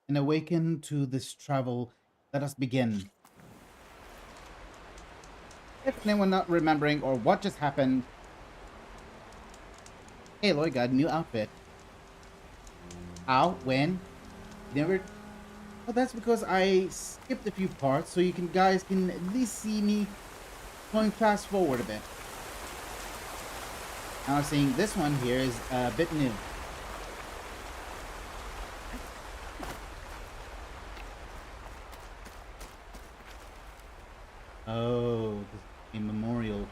and awaken to this travel. Let us begin. If anyone not remembering or what just happened, Aloy got a new outfit. How? When? Never. Well, that's because I skipped a few parts, so you guys can at least see me going fast forward a bit. Now, I'm saying this one here is a bit new. Oh, this is a memorial.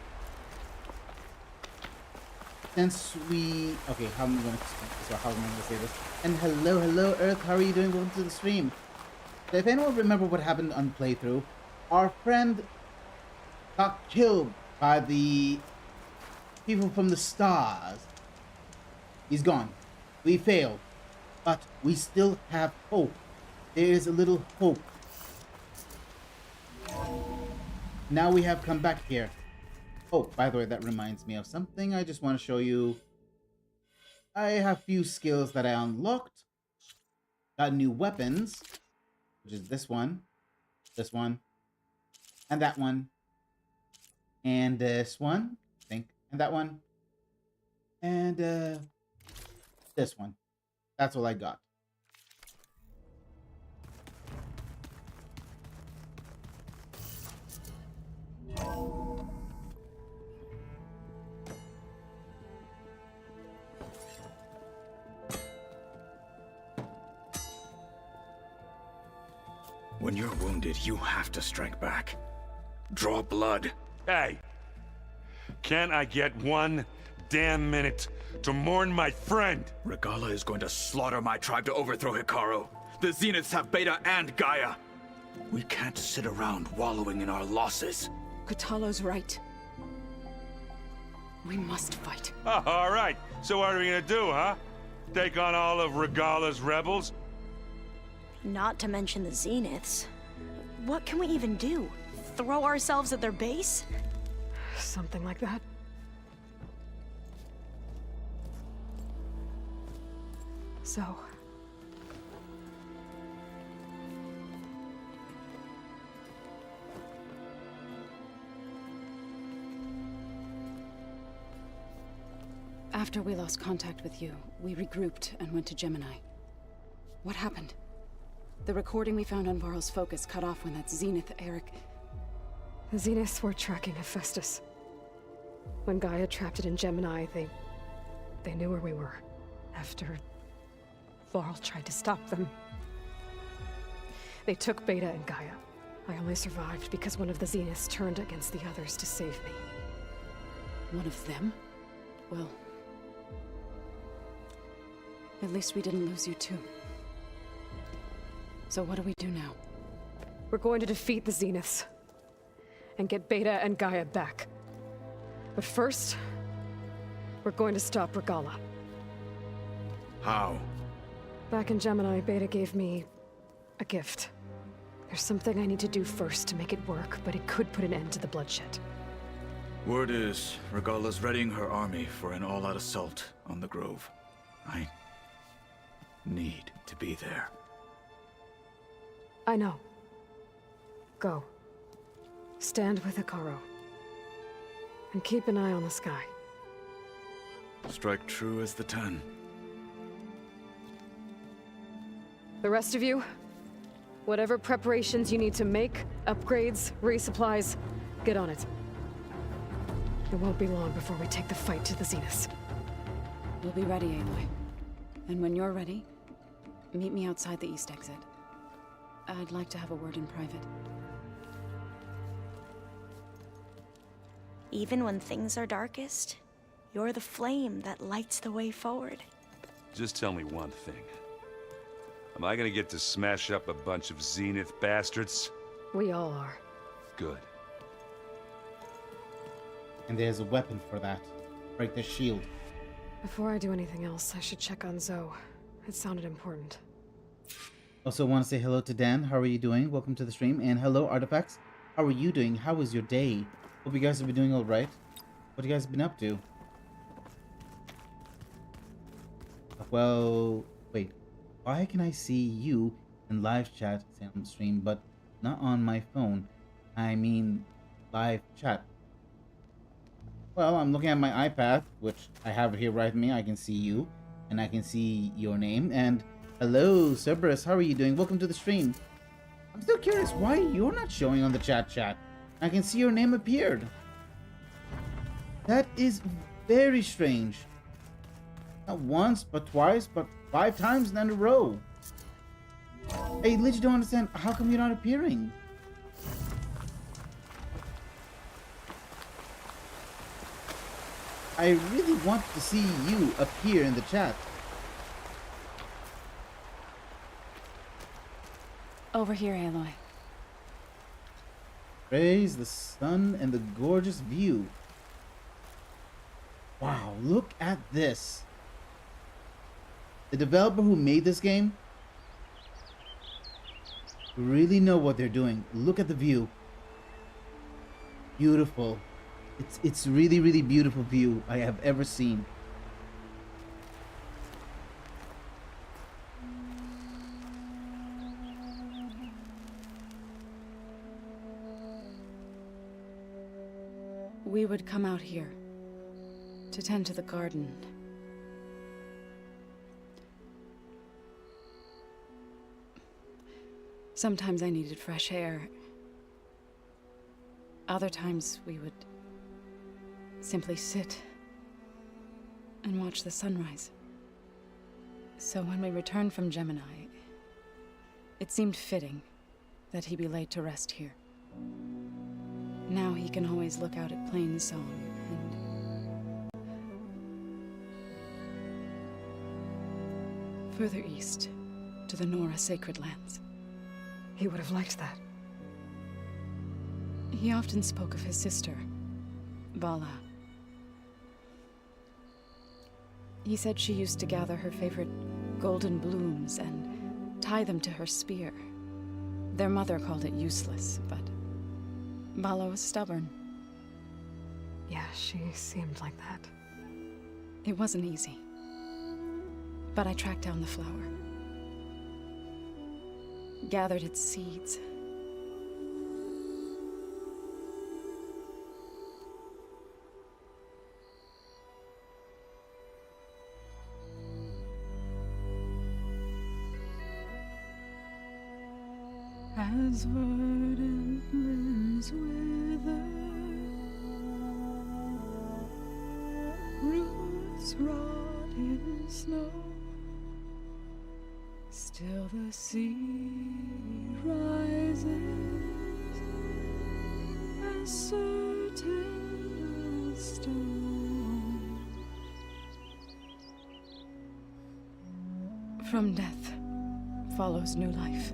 Since we... Okay, how am I going to explain this, or how am I going to say this? And hello, Earth, how are you doing? Welcome to the stream. So if anyone remember what happened on playthrough, our friend got killed by the people from the stars. He's gone. We failed. But we still have hope. There is a little hope. Now we have come back here. Oh, by the way, that reminds me of something. I just want to show you. I have few skills that I unlocked. Got new weapons, which is this one, and that one, and this one, I think, and that one, and this one. That's all I got. When you're wounded, you have to strike back. Draw blood. Hey! Can't I get one damn minute to mourn my friend? Regalla is going to slaughter my tribe to overthrow Hekarro. The Zeniths have Beta and Gaia. We can't sit around wallowing in our losses. Kotallo's right. We must fight. Oh, all right. So what are we gonna do, huh? Take on all of Regalla's rebels? Not to mention the Zeniths. What can we even do? Throw ourselves at their base? Something like that. So... After we lost contact with you, we regrouped and went to Gemini. What happened? The recording we found on Varl's focus cut off when that Zenith Eric... The Zeniths were tracking Hephaestus. When Gaia trapped it in Gemini, they knew where we were. After Varl tried to stop them. They took Beta and Gaia. I only survived because one of the Zeniths turned against the others to save me. One of them? Well... At least we didn't lose you too. So what do we do now? We're going to defeat the Zeniths. And get Beta and Gaia back. But first... we're going to stop Regalla. How? Back in Gemini, Beta gave me... a gift. There's something I need to do first to make it work, but it could put an end to the bloodshed. Word is, Regalla's readying her army for an all-out assault on the Grove. I need to be there. I know. Go. Stand with Hekarro. And keep an eye on the sky. Strike true as the 10. The rest of you, whatever preparations you need to make, upgrades, resupplies, get on it. It won't be long before we take the fight to the Zeniths. We'll be ready, Aloy. And when you're ready, meet me outside the east exit. I'd like to have a word in private. Even when things are darkest, you're the flame that lights the way forward. Just tell me one thing. Am I gonna get to smash up a bunch of Zenith bastards? We all are. Good. And there's a weapon for that. Break the shield. Before I do anything else, I should check on Zoe. It sounded important. Also want to say hello to Dan. How are you doing? Welcome to the stream. And hello, Artifacts. How are you doing? How was your day? Hope you guys have been doing all right. What have you guys been up to? Well, wait. Why can I see you in live chat, say on stream, but not on my phone. I mean, live chat. Well, I'm looking at my iPad, which I have it here right with me. I can see you, and I can see your name. And hello, Cerberus, how are you doing? Welcome to the stream. I'm still curious why you're not showing on the chat. I can see your name appeared. That is very strange. Not once, but twice, but 5 times in a row. Hey, legit don't understand. How come you're not appearing? I really want to see you appear in the chat. Over here, Aloy. Praise the sun and the gorgeous view. Wow, look at this. The developer who made this game really know what they're doing. Look at the view. Beautiful. It's really, really beautiful view I have ever seen. We would come out here to tend to the garden. Sometimes I needed fresh air. Other times we would simply sit and watch the sunrise. So when we returned from Gemini, it seemed fitting that he be laid to rest here. Now he can always look out at Plainsong and further east to the Nora sacred lands. He would have liked that. He often spoke of his sister, Vala. He said she used to gather her favorite golden blooms and tie them to her spear. Their mother called it useless, but Vala was stubborn. Yeah, she seemed like that. It wasn't easy. But I tracked down the flower. Gathered its seeds. As verdant limbs wither, roots rot in snow, still the sea rises, as certain as stone. From death follows new life.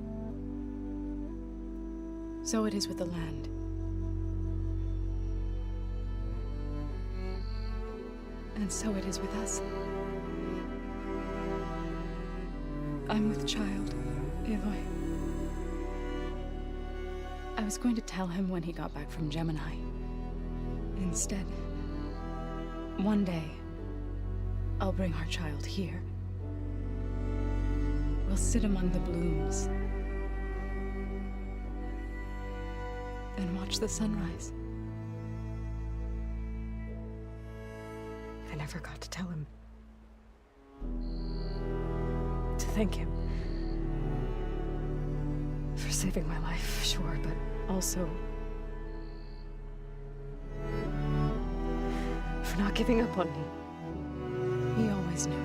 So it is with the land. And so it is with us. I'm with child, Aloy. I was going to tell him when he got back from Gemini. Instead, one day, I'll bring our child here. We'll sit among the blooms and watch the sunrise. I never got to tell him. To thank him. For saving my life, sure, but also for not giving up on me. He always knew.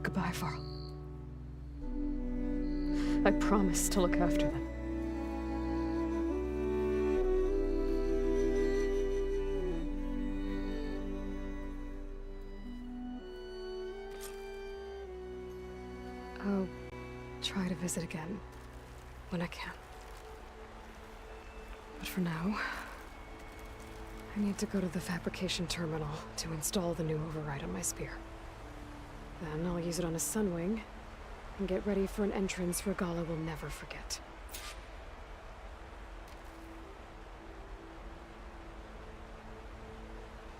Goodbye, Varl. I promise to look after them. I'll try to visit again when I can. But for now, I need to go to the fabrication terminal to install the new override on my spear. Then I'll use it on a Sunwing And get ready for an entrance Regalla will never forget.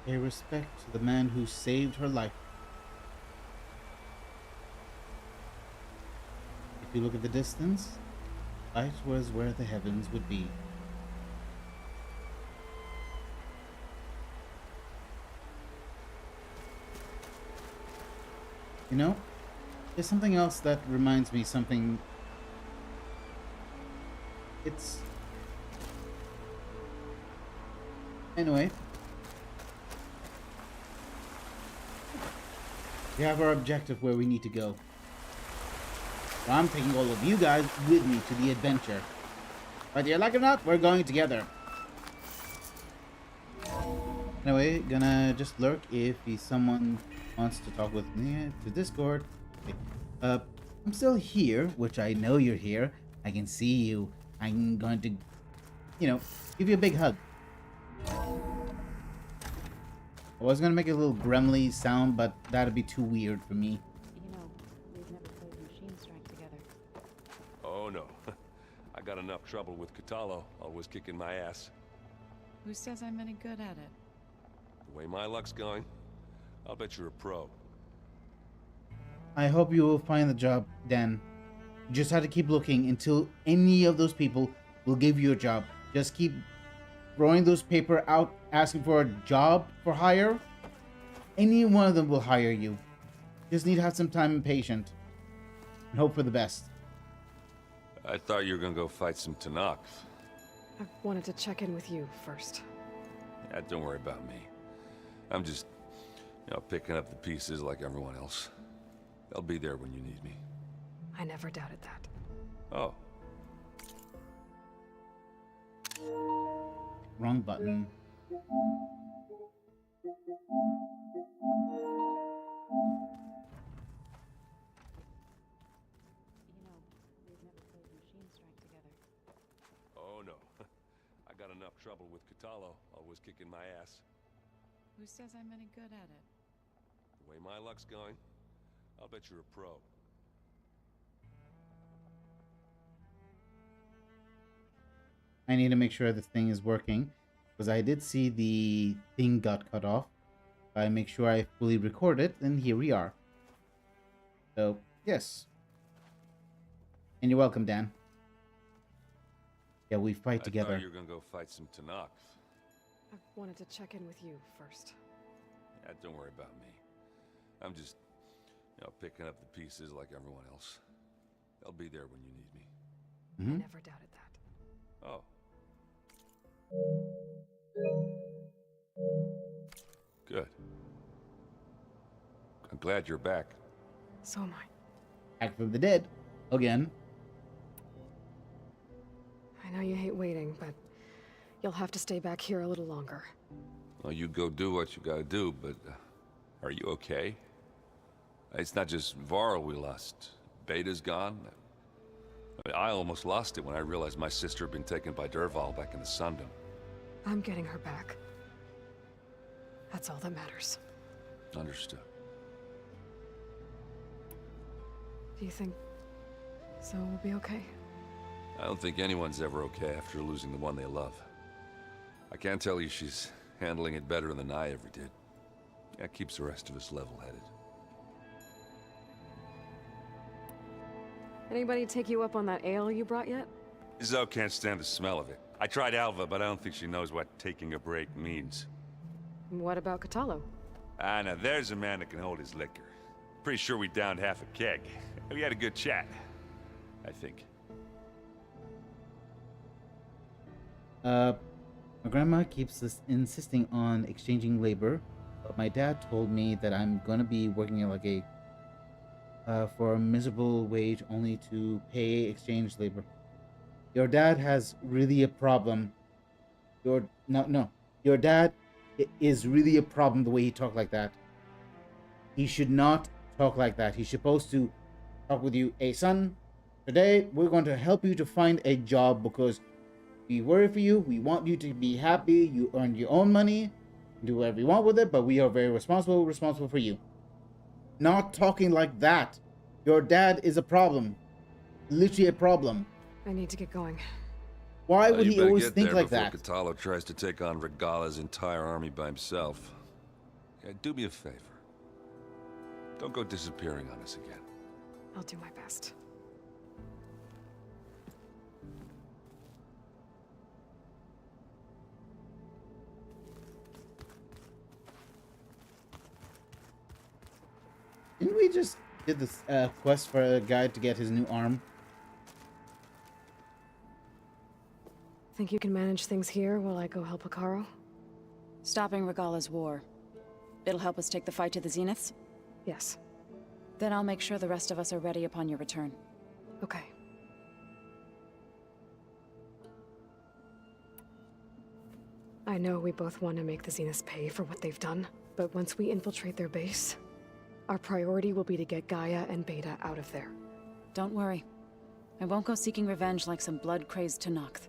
Pay respect to the man who saved her life. If you look at the distance, light was where the heavens would be. You know, there's something else that reminds me something. It's... Anyway. We have our objective where we need to go. So I'm taking all of you guys with me to the adventure. Whether you like it or not, we're going together. Anyway, gonna just lurk if someone wants to talk with me to Discord. Okay. I'm still here, which I know you're here. I can see you. I'm going to, give you a big hug. I was gonna make a little gremly sound, but that'd be too weird for me. You know, we've never played Machine Strike together. Oh no. I got enough trouble with Kotallo, always kicking my ass. Who says I'm any good at it? The way my luck's going, I'll bet you're a pro. I hope you will find the job, Dan. You just have to keep looking until any of those people will give you a job. Just keep throwing those paper out, asking for a job for hire. Any one of them will hire you. Just need to have some time and patience. And hope for the best. I thought you were gonna go fight some Tenakth. I wanted to check in with you first. Yeah, don't worry about me. I'm just, picking up the pieces like everyone else. They'll be there when you need me. I never doubted that. Oh. Wrong button. You know, we've never played Machine Strike together. Oh no. I got enough trouble with Kotallo, always kicking my ass. Who says I'm any good at it? The way my luck's going, I'll bet you're a pro. I need to make sure this thing is working, because I did see the thing got cut off. I make sure I fully record it, and here we are. So, yes. And you're welcome, Dan. Yeah, we fight together. I thought you were gonna go fight some Tenakth. I wanted to check in with you first. Yeah, don't worry about me. I'm just, picking up the pieces like everyone else. They'll be there when you need me. Mm-hmm. I never doubted that. Oh. Good. I'm glad you're back. So am I. Back from the dead. Again. I know you hate waiting, but you'll have to stay back here a little longer. Well, you go do what you gotta do, but are you okay? It's not just Varl we lost. Beta's gone. I almost lost it when I realized my sister had been taken by Dervahl back in the Sundom. I'm getting her back. That's all that matters. Understood. Do you think Zoe will be okay? I don't think anyone's ever okay after losing the one they love. I can't tell you she's handling it better than I ever did. That keeps the rest of us level-headed. Anybody take you up on that ale you brought yet? Zoe can't stand the smell of it. I tried Alva, but I don't think she knows what taking a break means. What about Kotallo? Ah, now there's a man that can hold his liquor. Pretty sure we downed half a keg. We had a good chat, I think. My grandma keeps insisting on exchanging labor, but my dad told me that I'm gonna be working like for a miserable wage only to pay exchange labor. Your dad has really a problem. Your dad is really a problem the way he talked like that. He should not talk like that. He's supposed to talk with you. Hey son, today we're going to help you to find a job because we worry for you. We want you to be happy. You earn your own money. Do whatever you want with it, but we are very responsible for you. Not talking like that. Your dad is a problem. Literally a problem. I need to get going. Why Well, would you he better always get think there like before that? Kotallo tries to take on Regala's entire army by himself. Yeah, do me a favor. Don't go disappearing on us again. I'll do my best. Didn't we just did this quest for a guy to get his new arm? Think you can manage things here while I go help Hekarro? Stopping Regala's war. It'll help us take the fight to the Zeniths? Yes. Then I'll make sure the rest of us are ready upon your return. Okay. I know we both want to make the Zeniths pay for what they've done, but once we infiltrate their base, our priority will be to get Gaia and Beta out of there. Don't worry. I won't go seeking revenge like some blood-crazed Tenakth.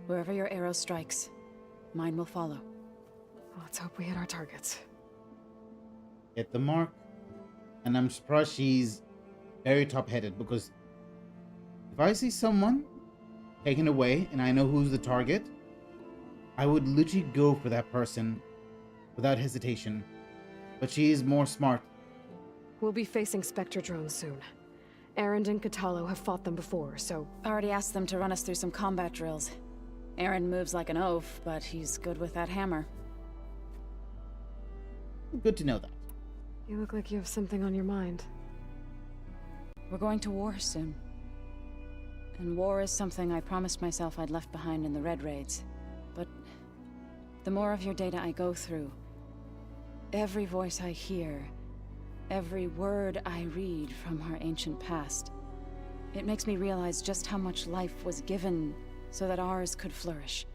Wherever your arrow strikes, mine will follow. Let's hope we hit our targets. Hit the mark. And I'm surprised she's very top-headed, because if I see someone taken away and I know who's the target, I would literally go for that person without hesitation. But she is more smart. We'll be facing Spectre drones soon. Erend and Kotallo have fought them before, so... Already asked them to run us through some combat drills. Erend moves like an oaf, but he's good with that hammer. Good to know that. You look like you have something on your mind. We're going to war soon. And war is something I promised myself I'd left behind in the Red Raids. But the more of your data I go through, every voice I hear, every word I read from our ancient past, it makes me realize just how much life was given so that ours could flourish.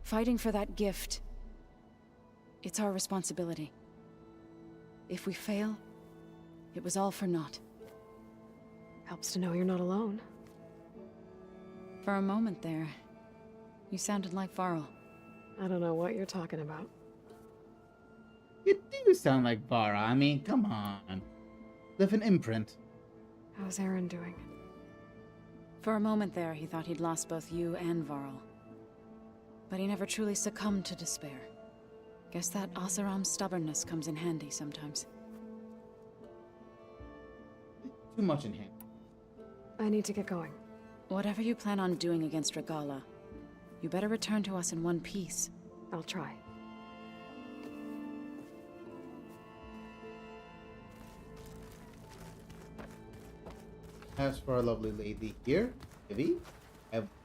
Fighting for that gift, it's our responsibility. If we fail, it was all for naught. Helps to know you're not alone. For a moment there, you sounded like Varl. I don't know what you're talking about. You do sound like Vara. I mean, come on. Leave an imprint. How's Erend doing? For a moment there, he thought he'd lost both you and Varl. But he never truly succumbed to despair. Guess that Oseram's stubbornness comes in handy sometimes. Too much in hand. I need to get going. Whatever you plan on doing against Regala, you better return to us in one piece. I'll try. As for our lovely lady here, Ivy,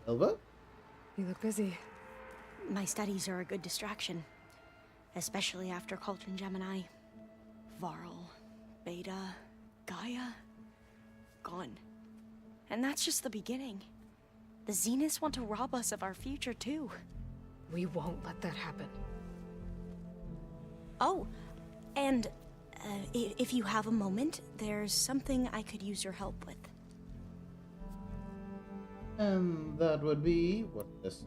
Elva. You look busy. My studies are a good distraction. Especially after Cauldron Gemini. Varl, Beta, Gaia. Gone. And that's just the beginning. The Zeniths want to rob us of our future, too. We won't let that happen. Oh, and if you have a moment, there's something I could use your help with. And that would be... what this?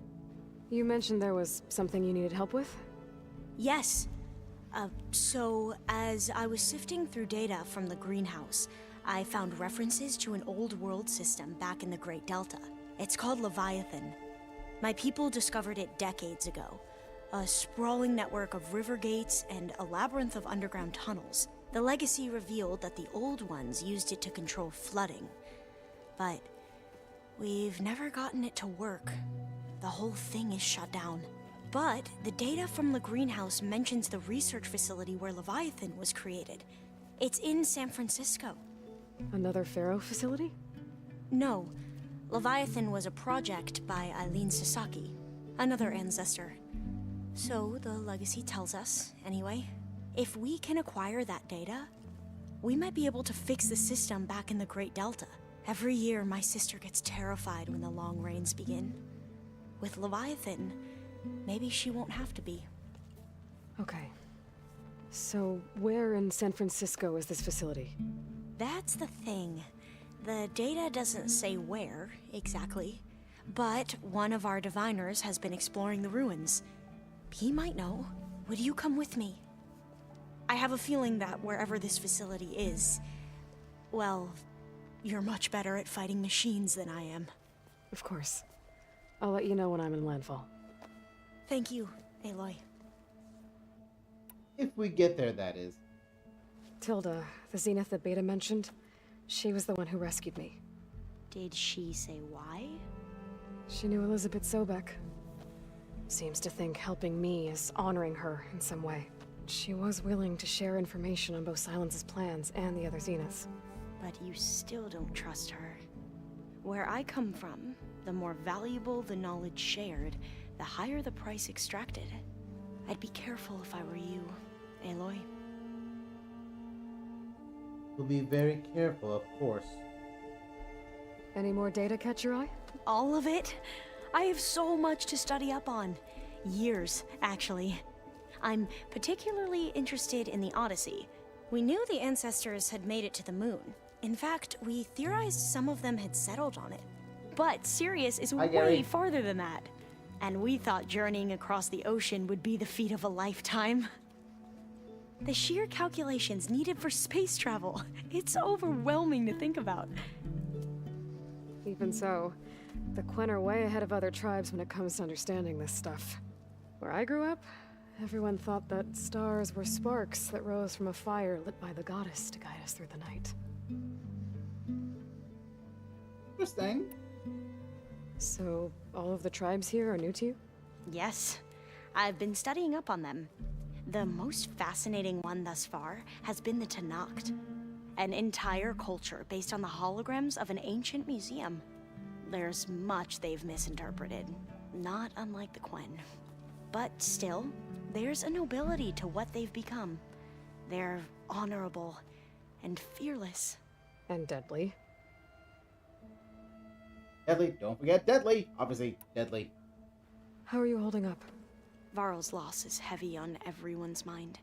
You mentioned there was something you needed help with? Yes. So, as I was sifting through data from the greenhouse, I found references to an old world system back in the Great Delta. It's called Leviathan. My people discovered it decades ago. A sprawling network of river gates and a labyrinth of underground tunnels. The legacy revealed that the old ones used it to control flooding. But we've never gotten it to work. The whole thing is shut down. But the data from the greenhouse mentions the research facility where Leviathan was created. It's in San Francisco. Another Pharaoh facility? No. Leviathan was a project by Eileen Sasaki, another ancestor. So the legacy tells us, anyway, if we can acquire that data, we might be able to fix the system back in the Great Delta. Every year, my sister gets terrified when the long rains begin. With Leviathan, maybe she won't have to be. Okay. So, where in San Francisco is this facility? That's the thing. The data doesn't say where, exactly. But one of our diviners has been exploring the ruins. He might know. Would you come with me? I have a feeling that wherever this facility is, well, you're much better at fighting machines than I am. Of course. I'll let you know when I'm in landfall. Thank you, Aloy. If we get there, that is. Tilda, the Zenith that Beta mentioned, she was the one who rescued me. Did she say why? She knew Elizabeth Sobek. Seems to think helping me is honoring her in some way. She was willing to share information on both Silence's plans and the other Zeniths. But you still don't trust her. Where I come from, the more valuable the knowledge shared, the higher the price extracted. I'd be careful if I were you, Aloy. We'll be very careful, of course. Any more data catch your eye? All of it? I have so much to study up on. Years, actually. I'm particularly interested in the Odyssey. We knew the ancestors had made it to the moon. In fact, we theorized some of them had settled on it. But Sirius is Hi, way Gary. farther than that. And we thought journeying across the ocean would be the feat of a lifetime. The sheer calculations needed for space travel. It's overwhelming to think about. Even so, the Quen are way ahead of other tribes when it comes to understanding this stuff. Where I grew up, everyone thought that stars were sparks that rose from a fire lit by the goddess to guide us through the night. Interesting. So, all of the tribes here are new to you? Yes, I've been studying up on them. The most fascinating one thus far has been the Tenakth, an entire culture based on the holograms of an ancient museum. There's much they've misinterpreted, not unlike the Quen. But still, there's a nobility to what they've become. They're honorable and fearless. And deadly. Deadly. Don't forget Deadly. Obviously, Deadly. How are you holding up? Varl's loss is heavy on everyone's mind.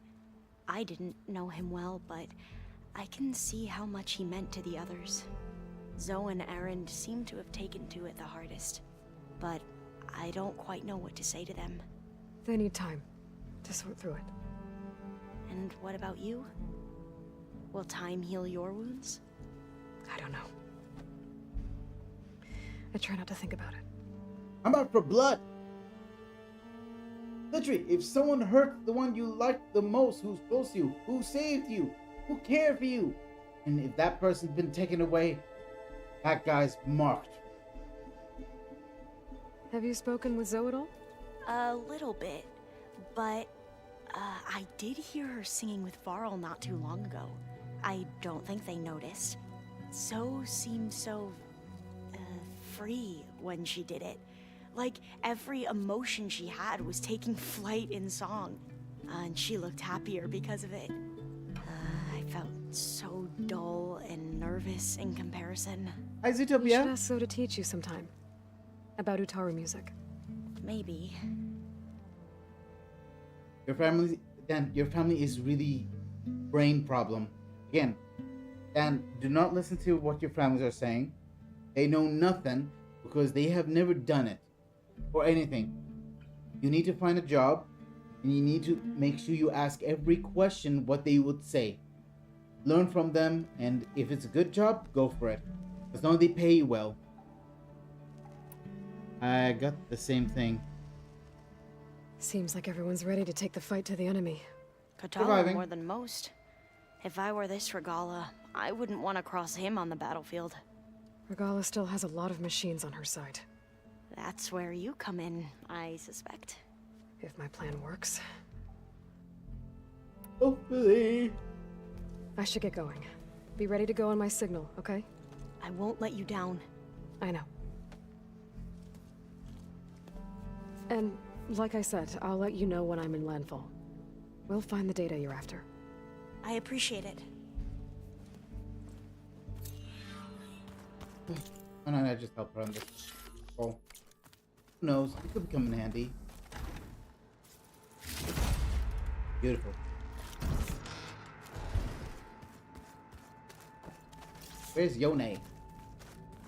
I didn't know him well, but I can see how much he meant to the others. Zoe and Erend seem to have taken to it the hardest, but I don't quite know what to say to them. They need time to sort through it. And what about you? Will time heal your wounds? I don't know. I try not to think about it. I'm out for blood. Literally, if someone hurt the one you liked the most, who's close to you, who saved you, who cared for you, and if that person's been taken away, that guy's marked. Have you spoken with Zoe at all? A little bit, but I did hear her singing with Varl not too long ago. I don't think they noticed. Zoe seemed so free when she did it. Like every emotion she had was taking flight in song. And she looked happier because of it. I felt so dull and nervous in comparison. Hi, You should Zootopia. ask Zoe to teach you sometime. About Utaru music. Maybe. Your family, Dan, your family is really brain problem. Again, Dan, do not listen to what your families are saying. They know nothing because they have never done it or anything. You need to find a job and you need to make sure you ask every question what they would say. Learn from them, and if it's a good job, go for it. As long as they pay you well. I got the same thing. Seems like everyone's ready to take the fight to the enemy. Katala Surviving. more than most. If I were this Regala, I wouldn't want to cross him on the battlefield. Regala still has a lot of machines on her side. That's where you come in, I suspect. If my plan works. Hopefully. I should get going. Be ready to go on my signal, okay? I won't let you down. I know. And, like I said, I'll let you know when I'm in landfall. We'll find the data you're after. I appreciate it. Why not I just help her on this? Oh. Who knows? It could come in handy. Beautiful. Where's Yone?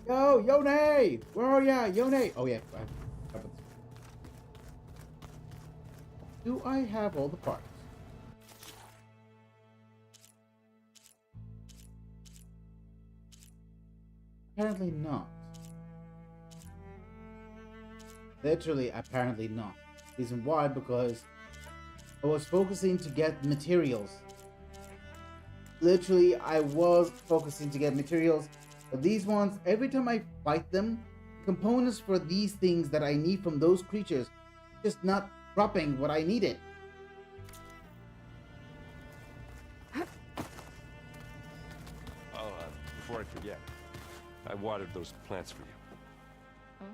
Yo, Yone! Where are ya? Yone! Oh yeah, do I have all the parts? Apparently not. Literally, apparently not. Reason why? Because I was focusing to get materials. Literally, I was focusing to get materials. But these ones, every time I fight them, components for these things that I need from those creatures, just not dropping what I needed. Oh, before I forget, I watered those plants for you. Oh?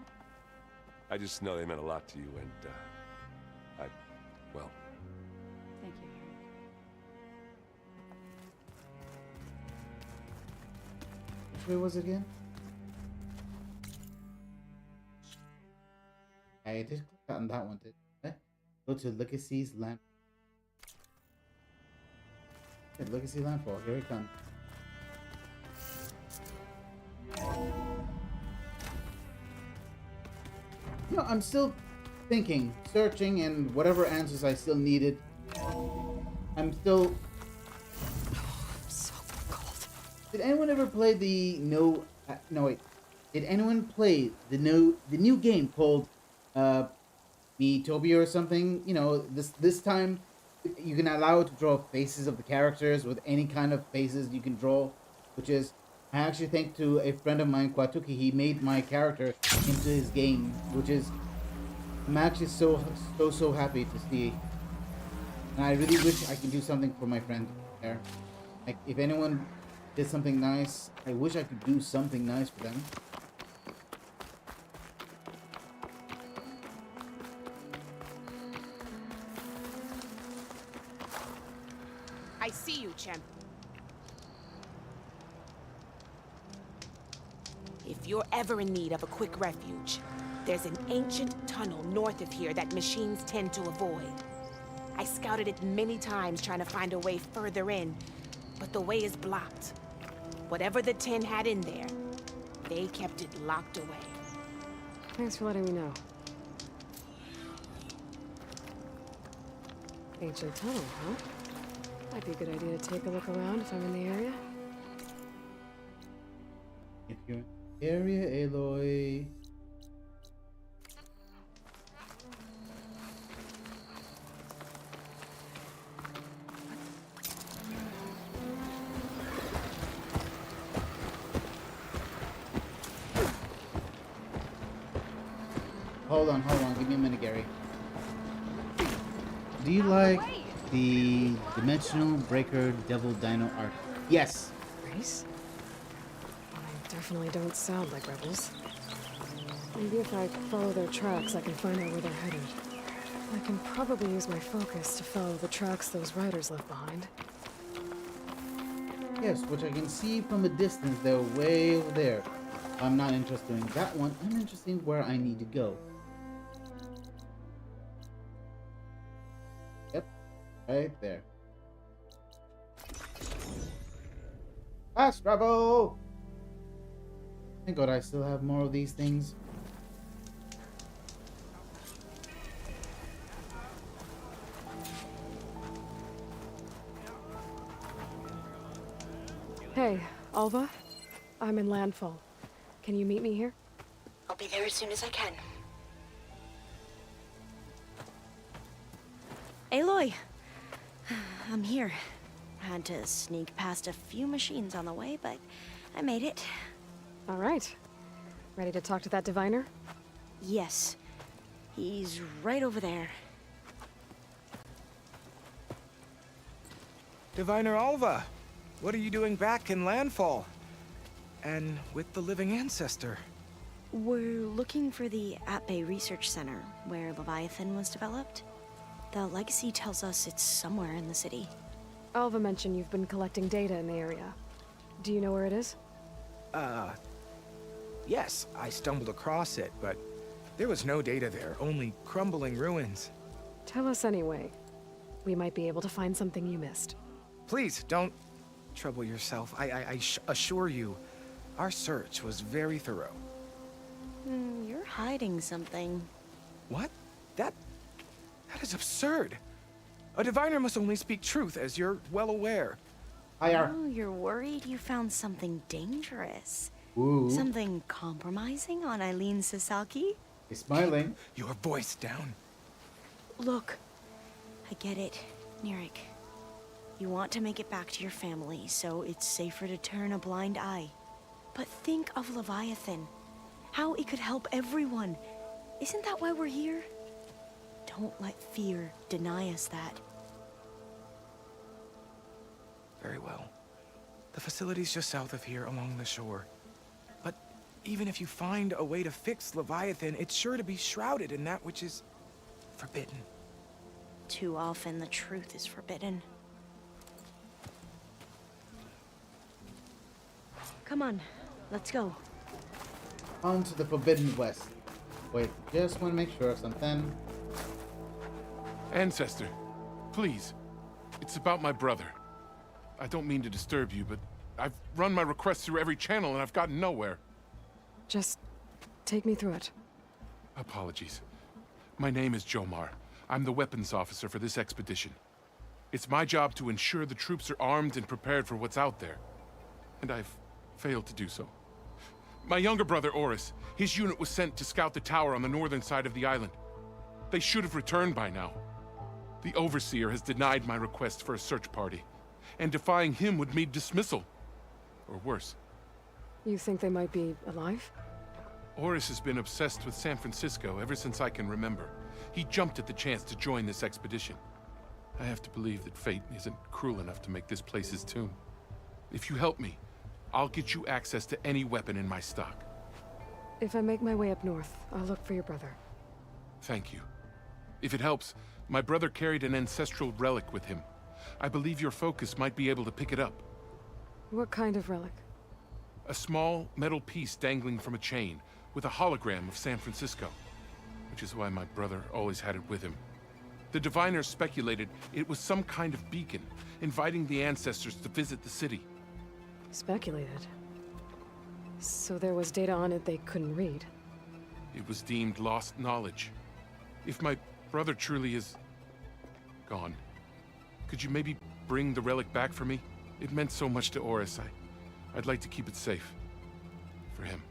I just know they meant a lot to you, and, well, Thank you, Harry. Which way was it again? I did click on that one, did I? Go to Legacy's Land. Okay, Legacy Landfall, here it comes. You know, I'm still thinking, searching, and whatever answers I still needed. I'm still. I'm so cold. Did anyone ever play the no wait. Did anyone play the new game called Miitopia or something? You know, this time you can allow it to draw faces of the characters with any kind of faces you can draw, which is I actually thank to a friend of mine, Kwatuki, he made my character into his game, which is I'm actually so happy to see. And I really wish I could do something for my friend there. Like if anyone did something nice, I wish I could do something nice for them. I see you, Champ. If you're ever in need of a quick refuge, there's an ancient tunnel north of here that machines tend to avoid. I scouted it many times trying to find a way further in, but the way is blocked. Whatever the tin had in there, they kept it locked away. Thanks for letting me know. Ancient tunnel, huh? Might be a good idea to take a look around if I'm in the area. If you're in the area, Aloy. Hold on. Give me a minute, Gary. Do you like the Dimensional Breaker Devil Dino art? Yes. Race? They definitely don't sound like rebels. Maybe if I follow their tracks, I can find out where they're headed. I can probably use my focus to follow the tracks those riders left behind. Yes, which I can see from a distance. They're way over there. I'm not interested in that one. I'm interested in where I need to go. Yep, right there. Fast travel! Thank God I still have more of these things. Hey, Alva? I'm in Landfall. Can you meet me here? I'll be there as soon as I can. Aloy! I'm here. Had to sneak past a few machines on the way, but I made it. All right. Ready to talk to that diviner? Yes. He's right over there. Diviner Alva, what are you doing back in Landfall? And with the living ancestor? We're looking for the At-Bay Research Center, where Leviathan was developed. The legacy tells us it's somewhere in the city. Alva mentioned you've been collecting data in the area. Do you know where it is? Yes, I stumbled across it, but there was no data there, only crumbling ruins. Tell us anyway. We might be able to find something you missed. Please, don't trouble yourself. I assure you, our search was very thorough. You're hiding something. What? That is absurd. A diviner must only speak truth, as you're well aware. Hi, Oh, you're worried you found something dangerous. Ooh. Something compromising on Eileen Sasaki? He's smiling. Your voice down. Look, I get it, Nirik. You want to make it back to your family, so it's safer to turn a blind eye. But think of Leviathan. How it could help everyone. Isn't that why we're here? Don't let fear deny us that. Very well. The facility's just south of here along the shore. But even if you find a way to fix Leviathan, it's sure to be shrouded in that which is forbidden. Too often the truth is forbidden. Come on, let's go. On to the Forbidden West. Wait, just want to make sure of something. Ancestor, please. It's about my brother. I don't mean to disturb you, but I've run my requests through every channel and I've gotten nowhere. Just take me through it. Apologies. My name is Jomar. I'm the weapons officer for this expedition. It's my job to ensure the troops are armed and prepared for what's out there. And I've failed to do so. My younger brother, Oris, his unit was sent to scout the tower on the northern side of the island. They should have returned by now. The Overseer has denied my request for a search party, and defying him would mean dismissal. Or worse. You think they might be alive? Oris has been obsessed with San Francisco ever since I can remember. He jumped at the chance to join this expedition. I have to believe that fate isn't cruel enough to make this place his tomb. If you help me, I'll get you access to any weapon in my stock. If I make my way up north, I'll look for your brother. Thank you. If it helps, my brother carried an ancestral relic with him. I believe your focus might be able to pick it up. What kind of relic? A small metal piece dangling from a chain, with a hologram of San Francisco. Which is why my brother always had it with him. The diviners speculated it was some kind of beacon, inviting the ancestors to visit the city. Speculated. So there was data on it they couldn't read. It was deemed lost knowledge. If my brother truly is gone, could you maybe bring the relic back for me? It meant so much to Oris. I'd like to keep it safe. For him.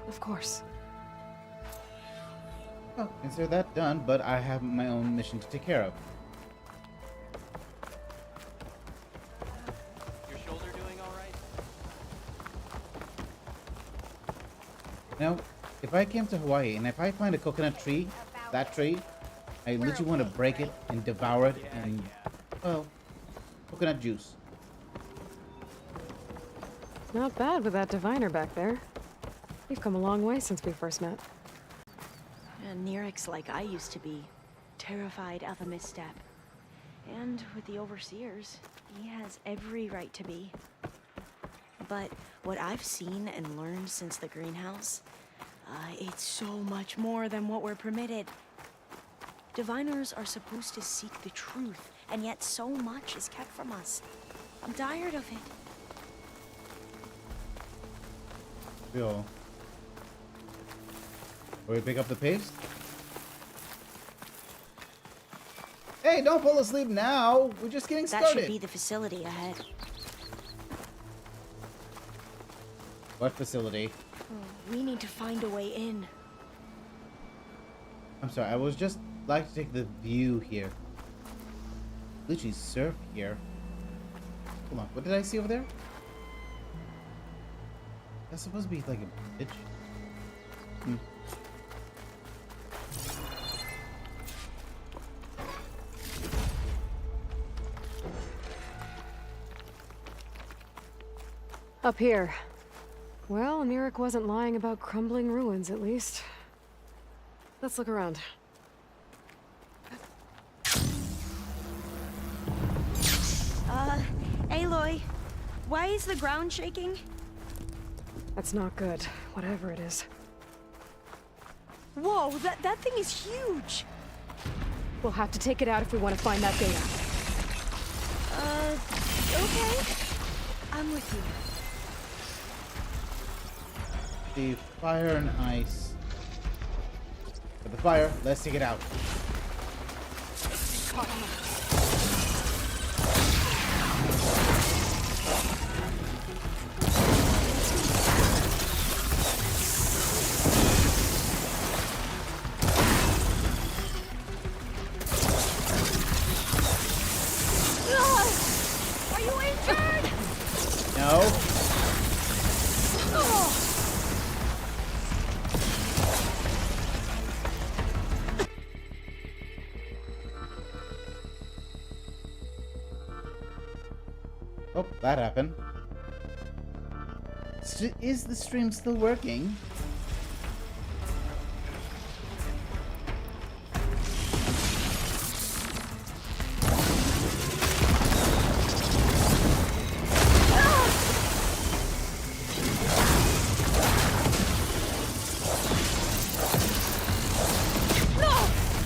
Of course. Oh, consider that done, but I have my own mission to take care of. Your shoulder doing all right? Now, if I came to Hawaii and if I find a coconut tree, that tree, I literally want to break it and devour it and, well, coconut juice. Not bad with that diviner back there. You've come a long way since we first met. And Nirik's like I used to be, terrified of a misstep. And with the Overseers, he has every right to be. But what I've seen and learned since the greenhouse, it's so much more than what we're permitted. Diviners are supposed to seek the truth, and yet so much is kept from us. I'm tired of it. Yo. Will we pick up the pace? Hey, don't fall asleep now. We're just getting started. That should be the facility ahead. What facility? We need to find a way in. I'm sorry, I was just like to take the view here. Literally surf here. Hold on, what did I see over there? That's supposed to be like a bridge. Up here. Well, Nirik wasn't lying about crumbling ruins, at least. Let's look around. Aloy, why is the ground shaking? That's not good, whatever it is. Whoa, that thing is huge! We'll have to take it out if we want to find that data. Okay. I'm with you. The fire and ice. For the fire, let's take it out. Oh, that happened. Is the stream still working?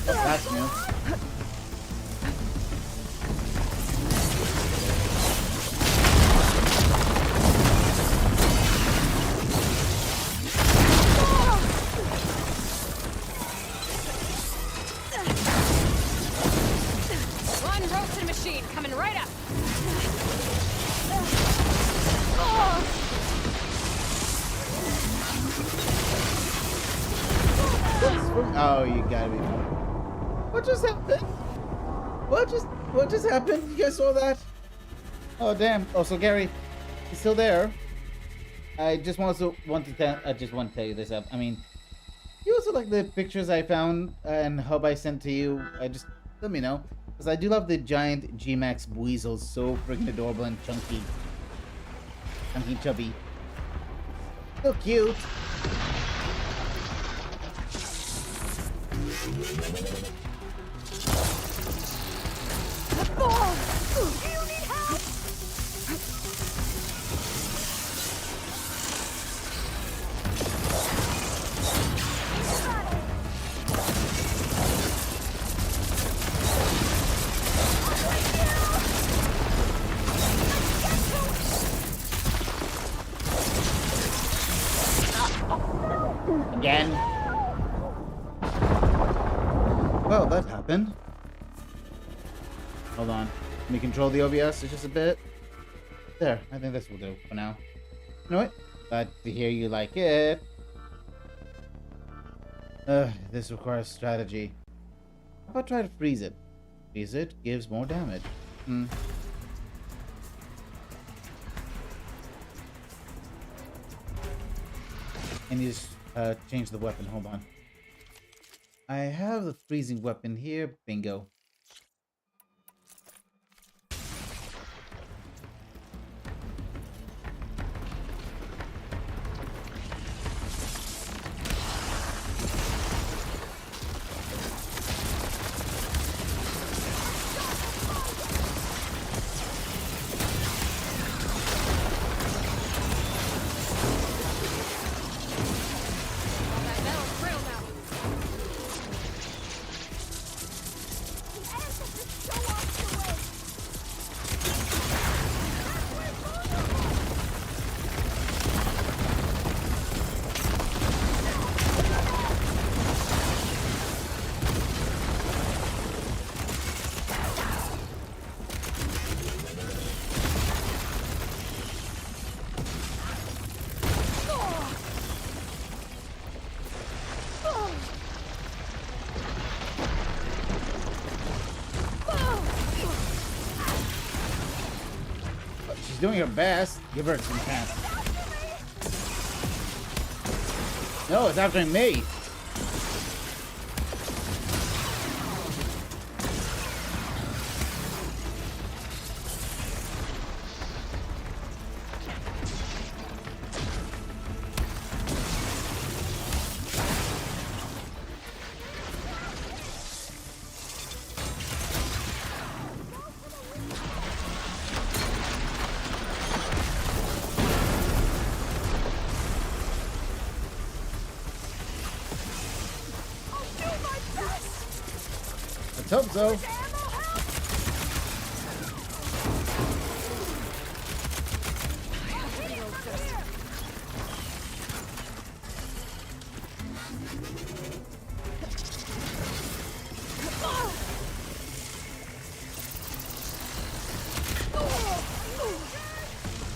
That's new. One roasted machine coming right up. Oh, you gotta be. What just happened? What just happened? You guys saw that? Oh damn! Oh, so Gary, he's still there. I just want to tell you this. I mean, you also like the pictures I found and hub I sent to you. Let me know, because I do love the giant G-Max weasels. So freaking adorable and chunky, chubby. So cute. Again. Well, that happened. Hold on. Let me control the OBS just a bit. There. I think this will do for now. You know what? Glad to hear you like it. This requires strategy. How about try to freeze it? Freeze it gives more damage. And you just change the weapon. Hold on. I have the freezing weapon here. Bingo. She's doing her best. Give her some chance. No, it's after me. Let's hope so.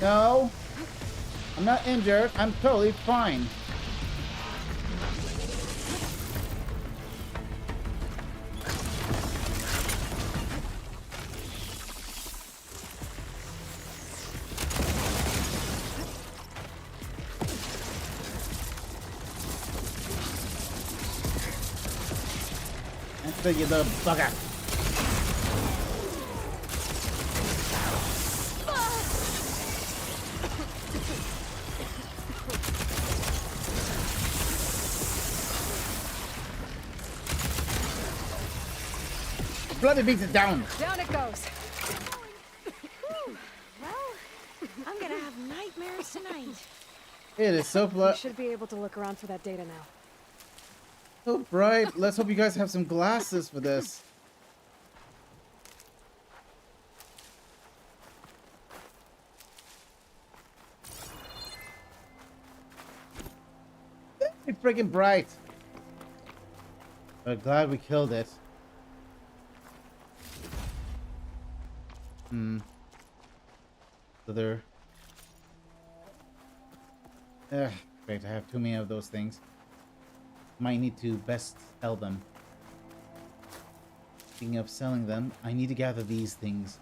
No, I'm not injured. I'm totally fine. You little bugger. bloody beats it down. Down it goes. Well, I'm gonna have nightmares tonight. It is so We should be able to look around for that data now. so bright. Let's hope you guys have some glasses for this. It's freaking bright. But glad we killed it. So there. Great, I have too many of those things. Might need to best sell them. Speaking of selling them, I need to gather these things.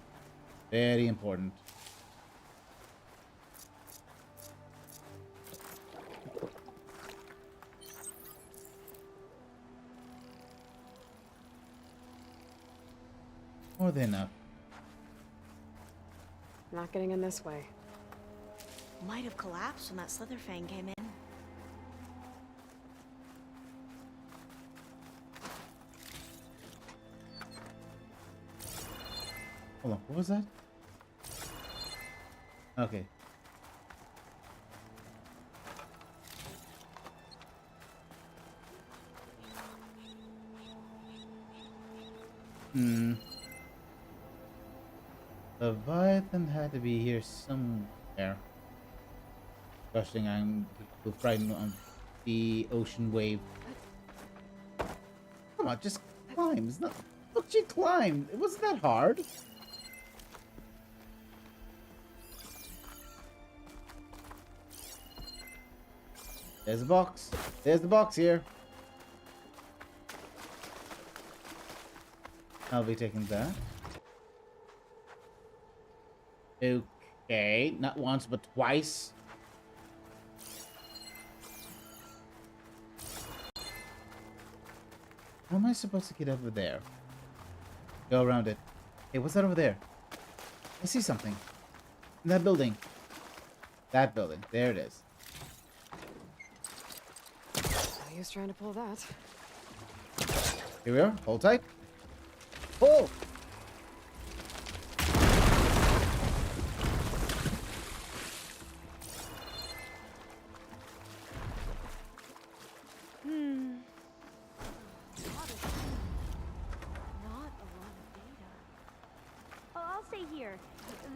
Very important. More than enough. Not getting in this way. Might have collapsed when that Slitherfang came in. Hold on, what was that? Okay. Leviathan had to be here somewhere. Gosh dang, I'm too frightened on the ocean wave. Come on, just climb. It's not. Look, she climbed. It wasn't that hard. There's the box. There's the box here. I'll be taking that. Okay, not once but twice. How am I supposed to get over there? Go around it. Hey, what's that over there? I see something. In that building. That building. There it is. No use trying to pull that. Here we are. Hold tight. Pull!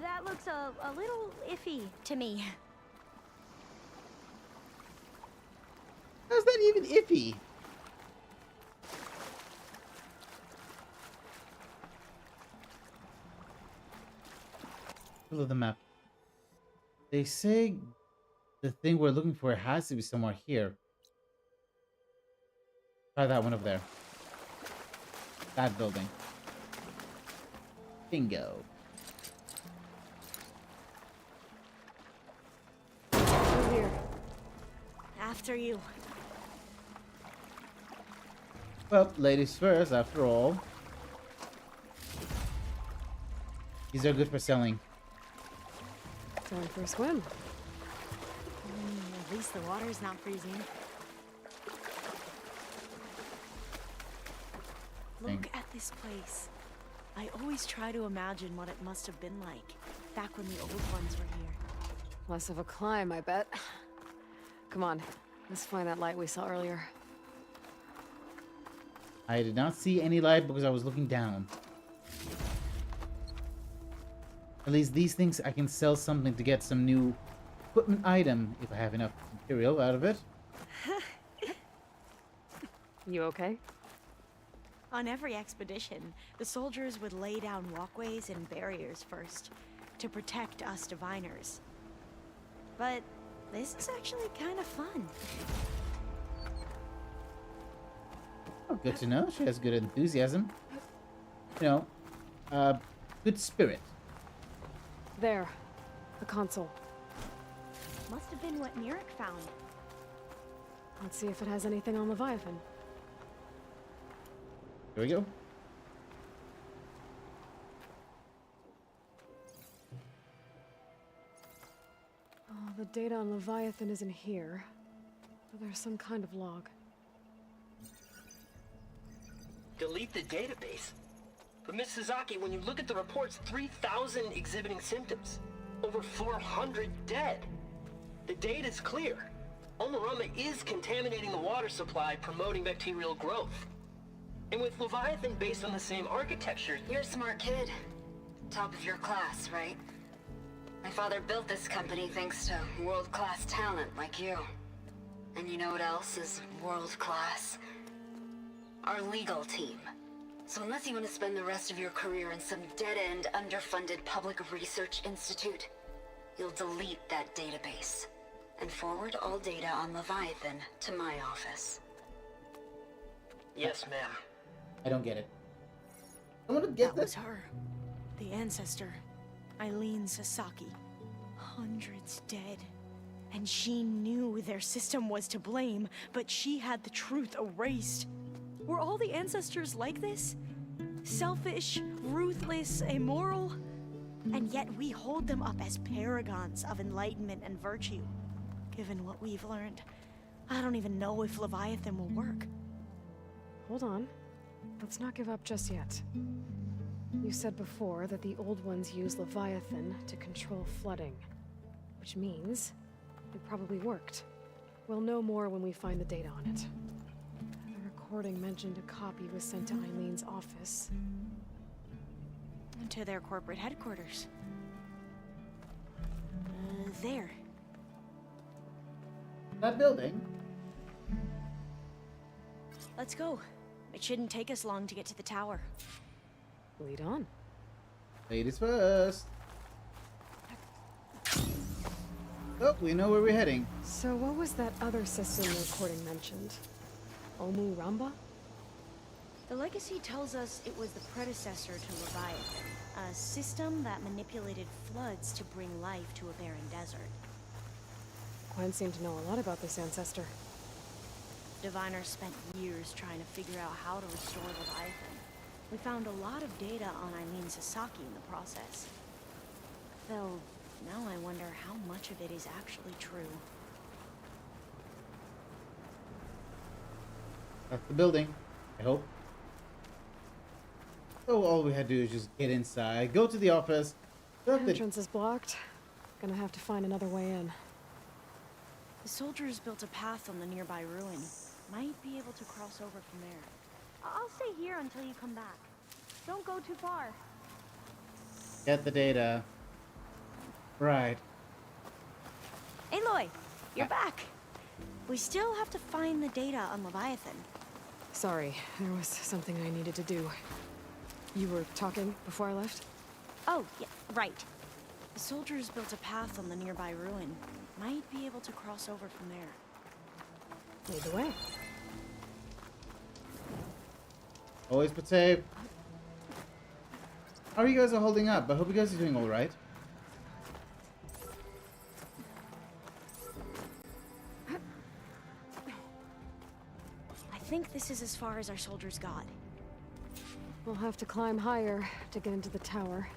That looks a little iffy to me. How's that even iffy? Look at the map. They say the thing we're looking for has to be somewhere here. Try that one over there. That building. Bingo. Here. After you. Well, ladies first, after all. These are good for selling. Going for a swim. At least the water's not freezing. Look at this place. I always try to imagine what it must have been like back when the old ones were here. Less of a climb, I bet. Come on, let's find that light we saw earlier. I did not see any light because I was looking down. At least these things I can sell something to get some new equipment item if I have enough material out of it. You okay? On every expedition, the soldiers would lay down walkways and barriers first to protect us diviners. But this is actually kind of fun. Oh, good to know. She has good enthusiasm. You know, good spirit. There. The console. Must have been what Mirek found. Let's see if it has anything on Leviathan. Here we go. Oh, the data on Leviathan isn't here. But there's some kind of log. Delete the database. But Miss Sasaki, when you look at the reports, 3,000 exhibiting symptoms. Over 400 dead. The data's clear. Omarama is contaminating the water supply, promoting bacterial growth. And with Leviathan based on the same architecture... You're a smart kid. Top of your class, right? My father built this company thanks to world-class talent like you. And you know what else is world-class? Our legal team. So unless you want to spend the rest of your career in some dead-end, underfunded public research institute, you'll delete that database and forward all data on Leviathan to my office. Yes, ma'am. I don't get it. I want to get That this. was her. The ancestor. Eileen Sasaki. Hundreds dead. And she knew their system was to blame, but she had the truth erased. Were all the ancestors like this? Selfish, ruthless, immoral? And yet we hold them up as paragons of enlightenment and virtue. Given what we've learned, I don't even know if Leviathan will work. Hold on. Let's not give up just yet. You said before that the Old Ones use Leviathan to control flooding. Which means it probably worked. We'll know more when we find the data on it. The recording mentioned a copy was sent to Eileen's office. To their corporate headquarters. There. That building? Let's go. It shouldn't take us long to get to the tower. Lead on. Ladies first. Oh, we know where we're heading. So what was that other system the recording mentioned? Omu Ramba? The legacy tells us it was the predecessor to Leviathan, a system that manipulated floods to bring life to a barren desert. Gwen seemed to know a lot about this ancestor. Diviner spent years trying to figure out how to restore Leviathan. We found a lot of data on Eileen Sasaki in the process. Though, now I wonder how much of it is actually true. That's the building, I hope. So all we had to do is just get inside, go to the office. The entrance is blocked. Gonna have to find another way in. The soldiers built a path on the nearby ruin. Might be able to cross over from there. I'll stay here until you come back. Don't go too far. Get the data. Right. Aloy, you're back. We still have to find the data on Leviathan. Sorry, there was something I needed to do. You were talking before I left? Oh, yeah, right. The soldiers built a path on the nearby ruin. Might be able to cross over from there. Lead the way. Always put safe. How are you guys all holding up? I hope you guys are doing alright. I think this is as far as our soldiers got. We'll have to climb higher to get into the tower.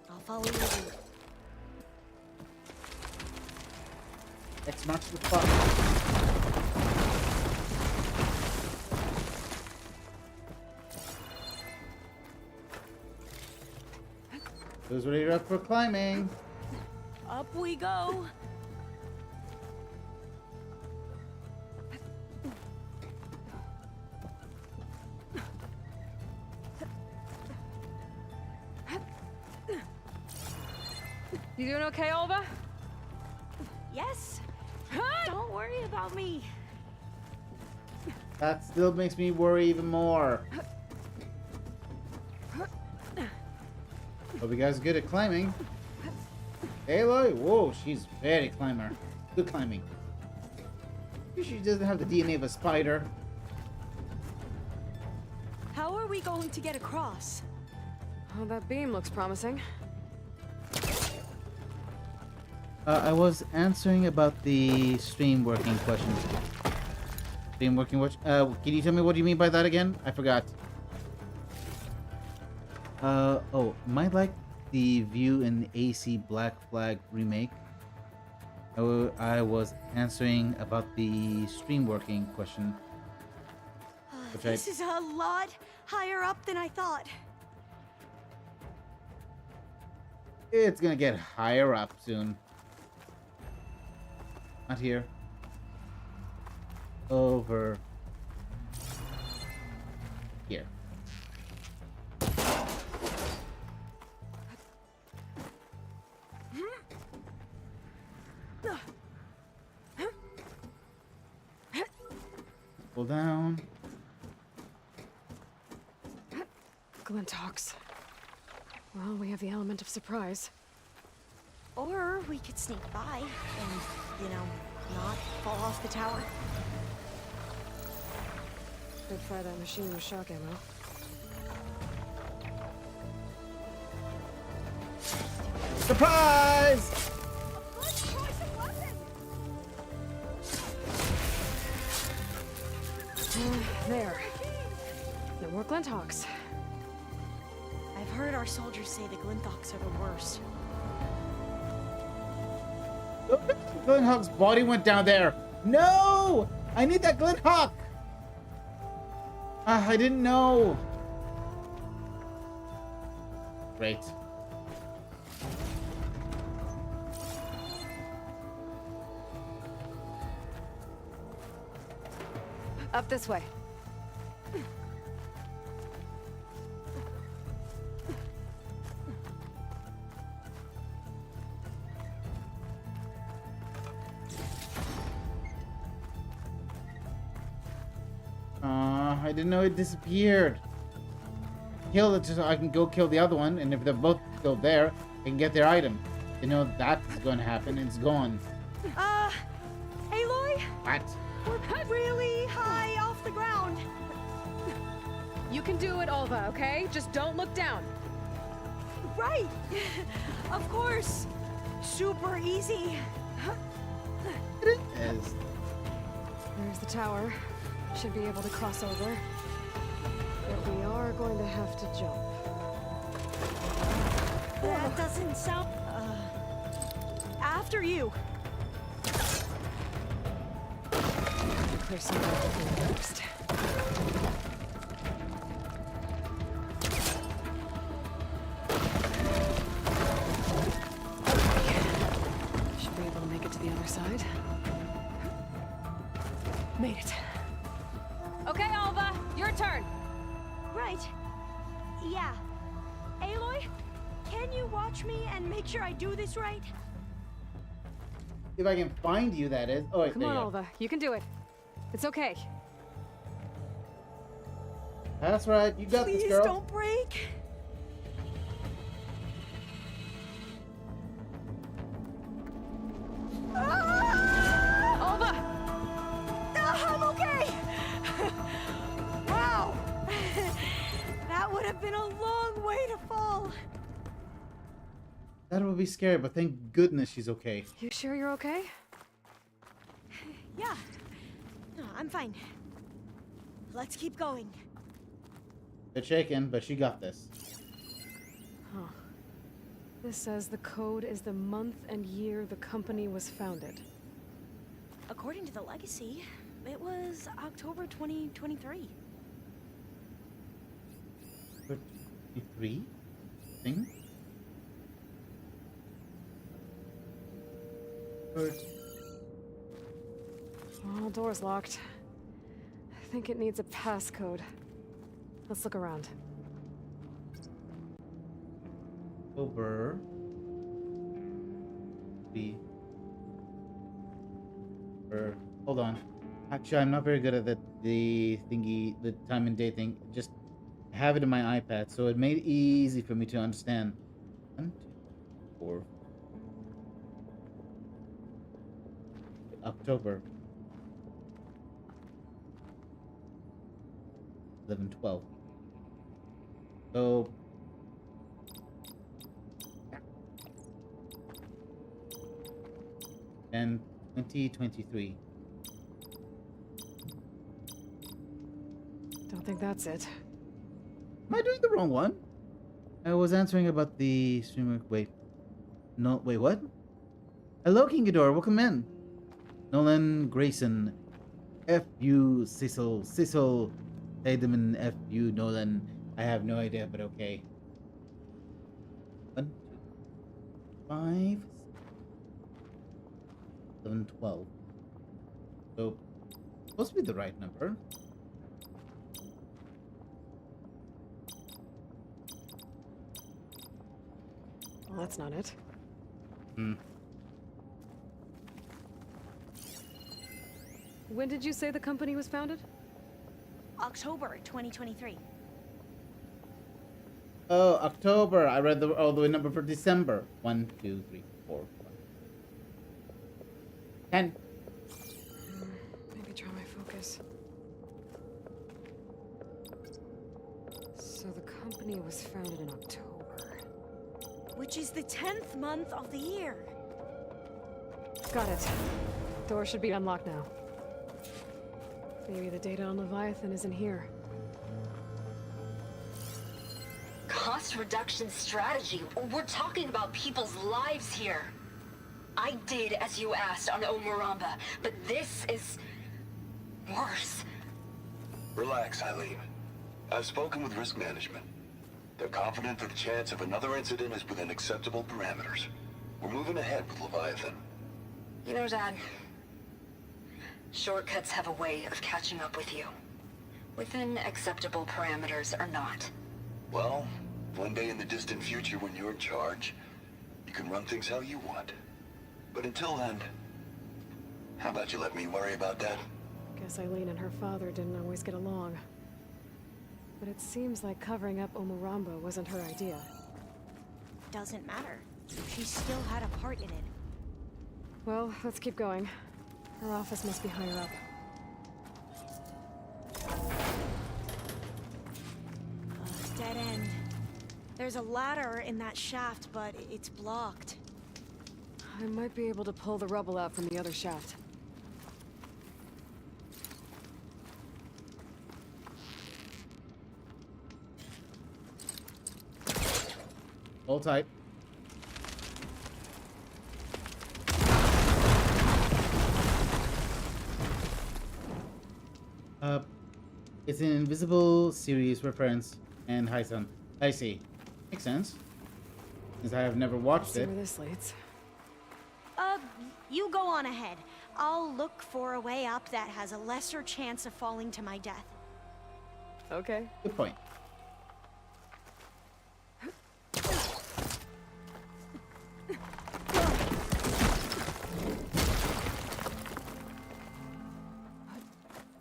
I'll follow you. X marks the spot. Who's ready up for climbing? Up we go. You doing okay, Olva? Yes. Don't worry about me. That still makes me worry even more. Hope you guys are good at climbing. Aloy, whoa, she's very climber. Good climbing. She doesn't have the DNA of a spider. How are we going to get across? Oh, that beam looks promising. I was answering about the stream working question. Stream working watch. Can you tell me what you mean by that again? I forgot. Oh, might like the view in the AC Black Flag remake. I was answering about the stream working question. Which This is a lot higher up than I thought. It's gonna get higher up soon. Not here. Over here. Pull down. Glinthawks. Well, we have the element of surprise. Or we could sneak by and, you know, not fall off the tower. Could fry that machine with shock ammo. Surprise! There. No more Glinthawks. I've heard our soldiers say the Glinthawks are the worst. Glinthawk's body went down there. No! I need that Glinthawk! I didn't know. Great. Up this way. I didn't know it disappeared. Kill it so I can go kill the other one, and if they're both still there, I can get their item. You know that's going to happen. It's gone. Aloy? What? We're really high off the ground. You can do it, Alva, okay? Just don't look down. Right. Of course. Super easy. Yes. There's the tower. Should be able to cross over. But we are going to have to jump. That doesn't sound... after you. Clear some of the first. Should be able to make it to the other side. Made it. Okay, Alva, your turn. Right. Yeah. Aloy, can you watch me and make sure I do this right? If I can find you, that is. Oh, wait, Come there on, you go. Alva, you can do it. It's okay. That's right. You got Please this, girl. don't break. Alva! I'm okay. Wow. That would have been a long way to fall. That would be scary, but thank goodness she's okay. You sure you're okay? Yeah. No, I'm fine. Let's keep going. They're shaken, but she got this. Huh. This says the code is the month and year the company was founded. According to the legacy, it was October 2023. 33 thing? Oh, door's locked. I think it needs a passcode. Let's look around. Over. B. Hold on. Actually, I'm not very good at the thingy, the time and day thing. Just have it in my iPad, so it made it easy for me to understand. 1, 2, 4. October. 11, 12. So. And 2023. Don't think that's it. Am I doing the wrong one? I was answering about the streamer. Wait. No, wait, what? Hello, King Ghidorah. Welcome in. Nolan Grayson. F.U. Cecil. Heidemann F. U. Nolan. I have no idea, but okay. 1, 2, 5, 7, 12. So, supposed to be the right number. Well, that's not it. When did you say the company was founded? October 2023. Oh, October. I read all the way number for December. 1, 2, 3, 4, 5. 10. Maybe try my focus. So the company was founded in October. Which is the 10th month of the year. Got it. Door should be unlocked now. Maybe the data on Leviathan isn't here. Cost reduction strategy? We're talking about people's lives here. I did as you asked on Omuramba, but this is worse. Relax, Eileen. I've spoken with risk management. They're confident that the chance of another incident is within acceptable parameters. We're moving ahead with Leviathan. You know, Dad, shortcuts have a way of catching up with you. Within acceptable parameters or not. Well, one day in the distant future when you're in charge, you can run things how you want. But until then, how about you let me worry about that? Guess Eileen and her father didn't always get along. But it seems like covering up Omuramba wasn't her idea. Doesn't matter. She still had a part in it. Well, let's keep going. Her office must be higher up. Dead end. There's a ladder in that shaft, but it's blocked. I might be able to pull the rubble out from the other shaft. Hold tight. It's an Invisible series reference and Hyson. I see. Makes sense. Since I have never watched See it. where this leads. You go on ahead. I'll look for a way up that has a lesser chance of falling to my death. Okay. Good point.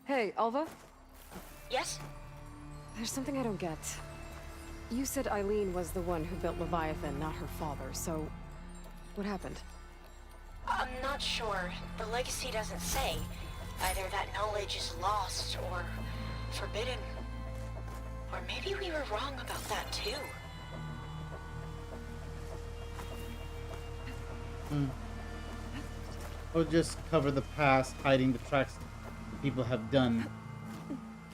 Hey, Alva? Yes? There's something I don't get. You said Eileen was the one who built Leviathan, not her father, so... what happened? I'm not sure. The legacy doesn't say. Either that knowledge is lost or forbidden. Or maybe we were wrong about that too. Or just cover the past, hiding the tracks people have done.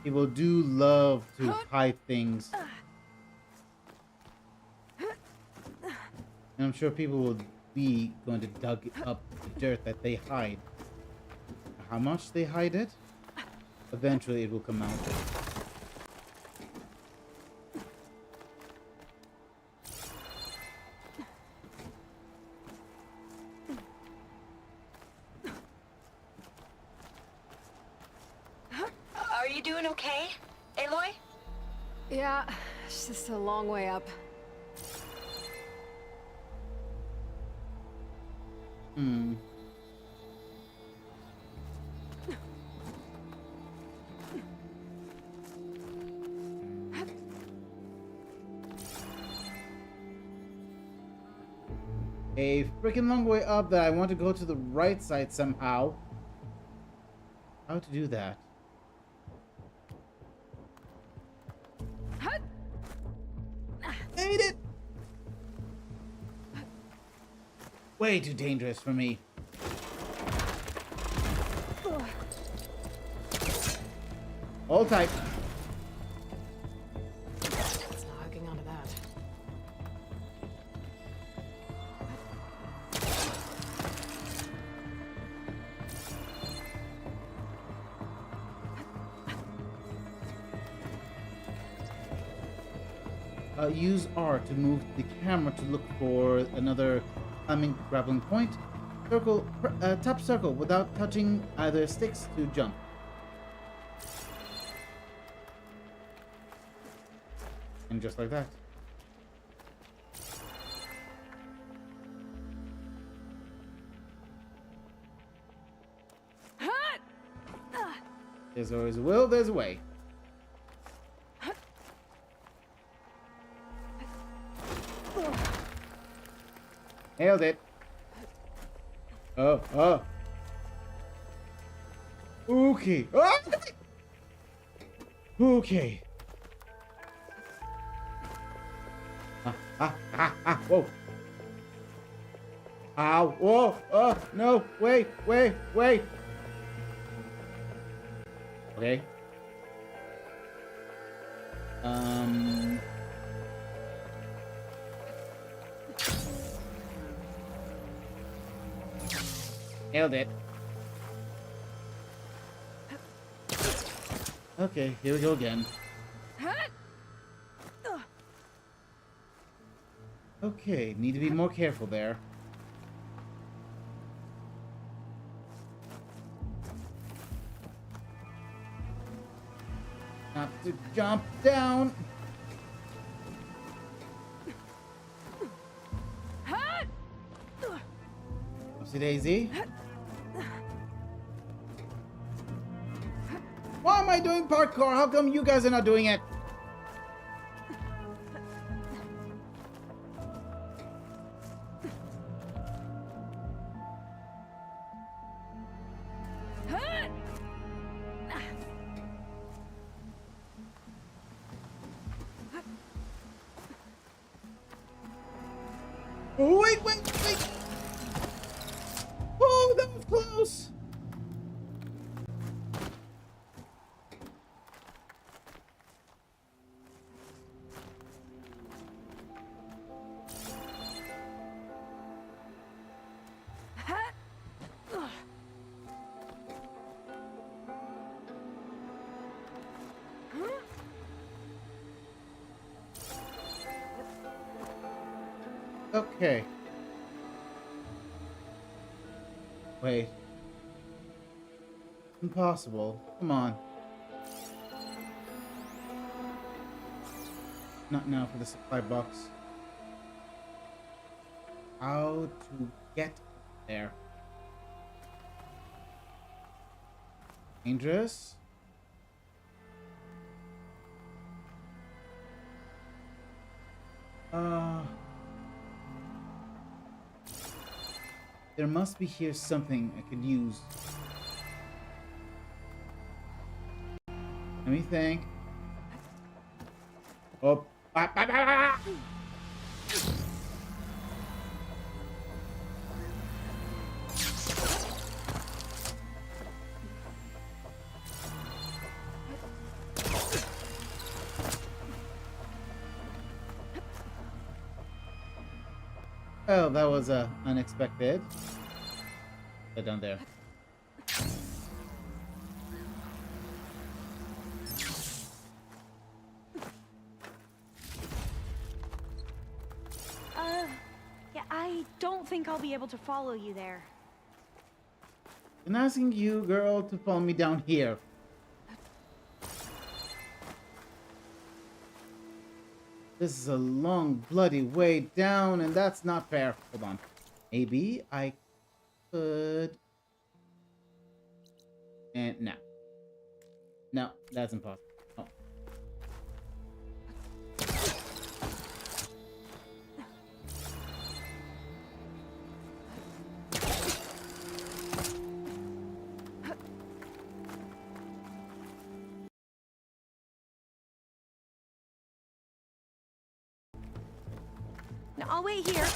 People do love to hide things. And I'm sure people will be going to dug up the dirt that they hide. How much they hide it? Eventually it will come out. Are you doing okay, Aloy? Yeah, it's just a long way up. A freaking long way up that I want to go to the right side somehow. How to do that? Made it! Way too dangerous for me. Hold tight. It's not hooking onto that. use R to move the camera to look for another climbing grappling point. Circle, tap circle without touching either sticks to jump. And just like that. There's always a will, there's a way. Nailed it. Oh. Okay. Ah! Okay. Whoa. Ow. Whoa. Oh, no. Wait. Okay. Nailed it. Okay, here we go again. Okay, need to be more careful there. Not to jump down. Oopsie daisy. Why am I doing parkour? How come you guys are not doing it? Wait. Oh, that was close. Okay. Wait. Impossible. Come on. Not now for the supply box. How to get there? Dangerous. There must be here something I could use. Let me think. Oh. Oh, that was unexpected. Get down there. Yeah, I don't think I'll be able to follow you there. I'm asking you, girl, to follow me down here. This is a long, bloody way down, and that's not fair. Hold on. Maybe I could... And no. No, that's impossible. Oh. No, I'll wait here.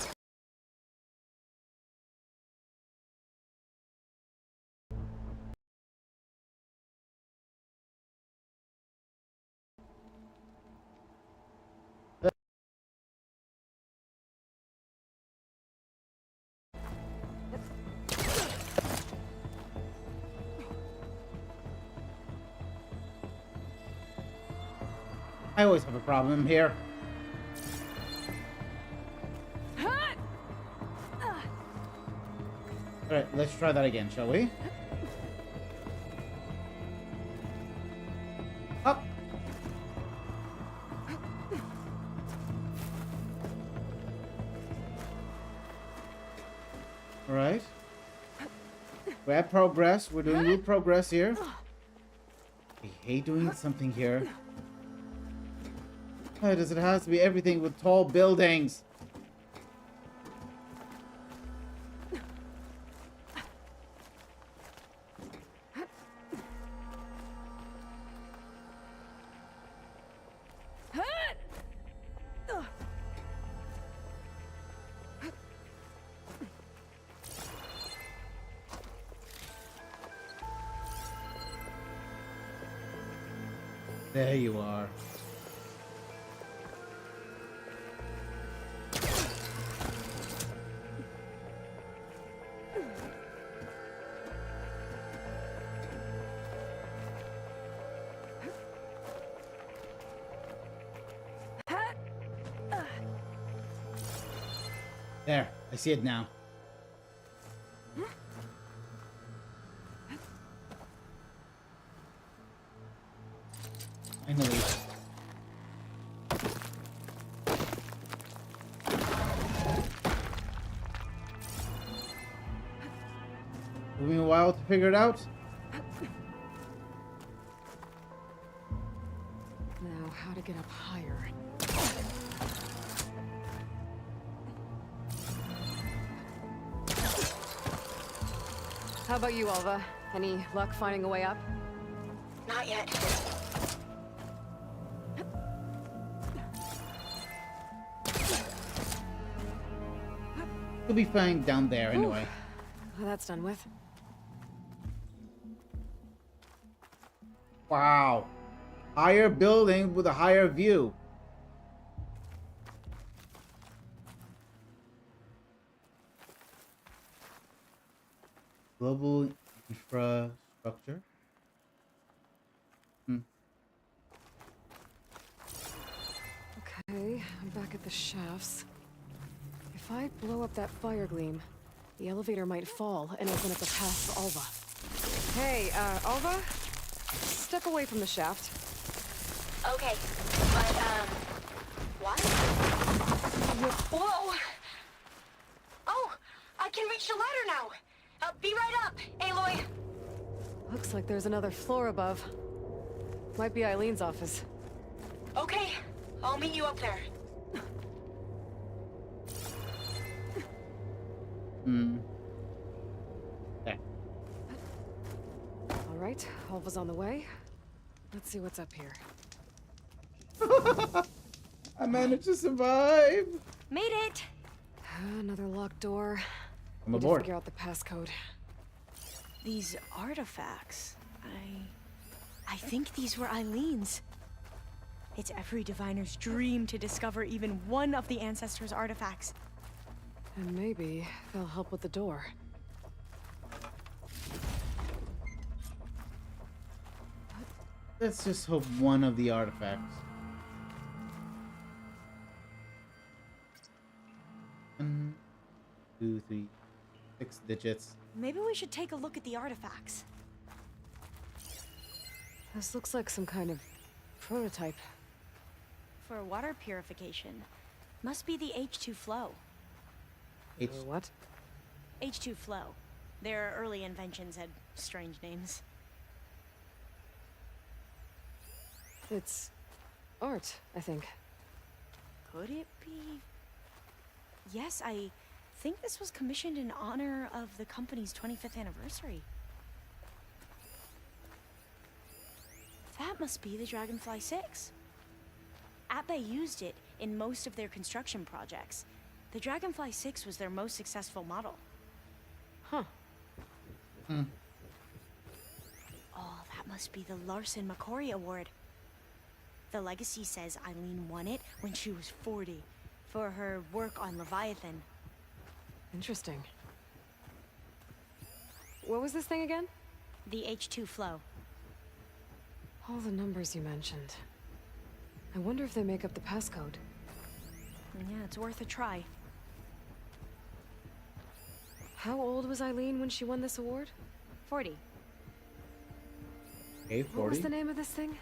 I always have a problem here. Alright, let's try that again, shall we? Up! Alright. We're at progress. We're doing good progress here. I hate doing something here. Why does it have to be everything with tall buildings? There you are. There, I see it now. Finally. Took me a while to figure it out. Now, how to get up higher? How about you, Alva? Any luck finding a way up? Not yet. You'll be fine down there anyway. Well, that's done with. Wow. Higher building with a higher view. Global infrastructure. Okay, I'm back at the shafts. If I blow up that fire gleam, the elevator might fall and open up a path for Alva. Hey, Alva? Step away from the shaft. Okay, but, what? Whoa! Oh, I can reach the ladder now! Be right up, Aloy! Looks like there's another floor above. Might be Eileen's office. Okay, I'll meet you up there. There. All right, Alva's on the way. Let's see what's up here. I managed to survive. Made it! Another locked door. I'm Need to aboard. figure out the passcode. These artifacts, I think these were Eileen's. It's every diviner's dream to discover even one of the ancestors' artifacts. And maybe they'll help with the door. Let's just hope one of the artifacts. 1, 2, 3, 6 digits. Maybe we should take a look at the artifacts. This looks like some kind of prototype. For water purification. Must be the H2 flow. What? H2 flow. Their early inventions had strange names. It's art, I think. Could it be? Yes, I think this was commissioned in honor of the company's 25th anniversary. That must be the Dragonfly 6. Atbay used it in most of their construction projects. The Dragonfly 6 was their most successful model. Huh. Oh, that must be the Larson McCory Award. The legacy says Eileen won it when she was 40 for her work on Leviathan. Interesting. What was this thing again? The H2 flow. All the numbers you mentioned. I wonder if they make up the passcode. Yeah, it's worth a try. How old was Eileen when she won this award? 40. Okay, What was 40. the name of this thing?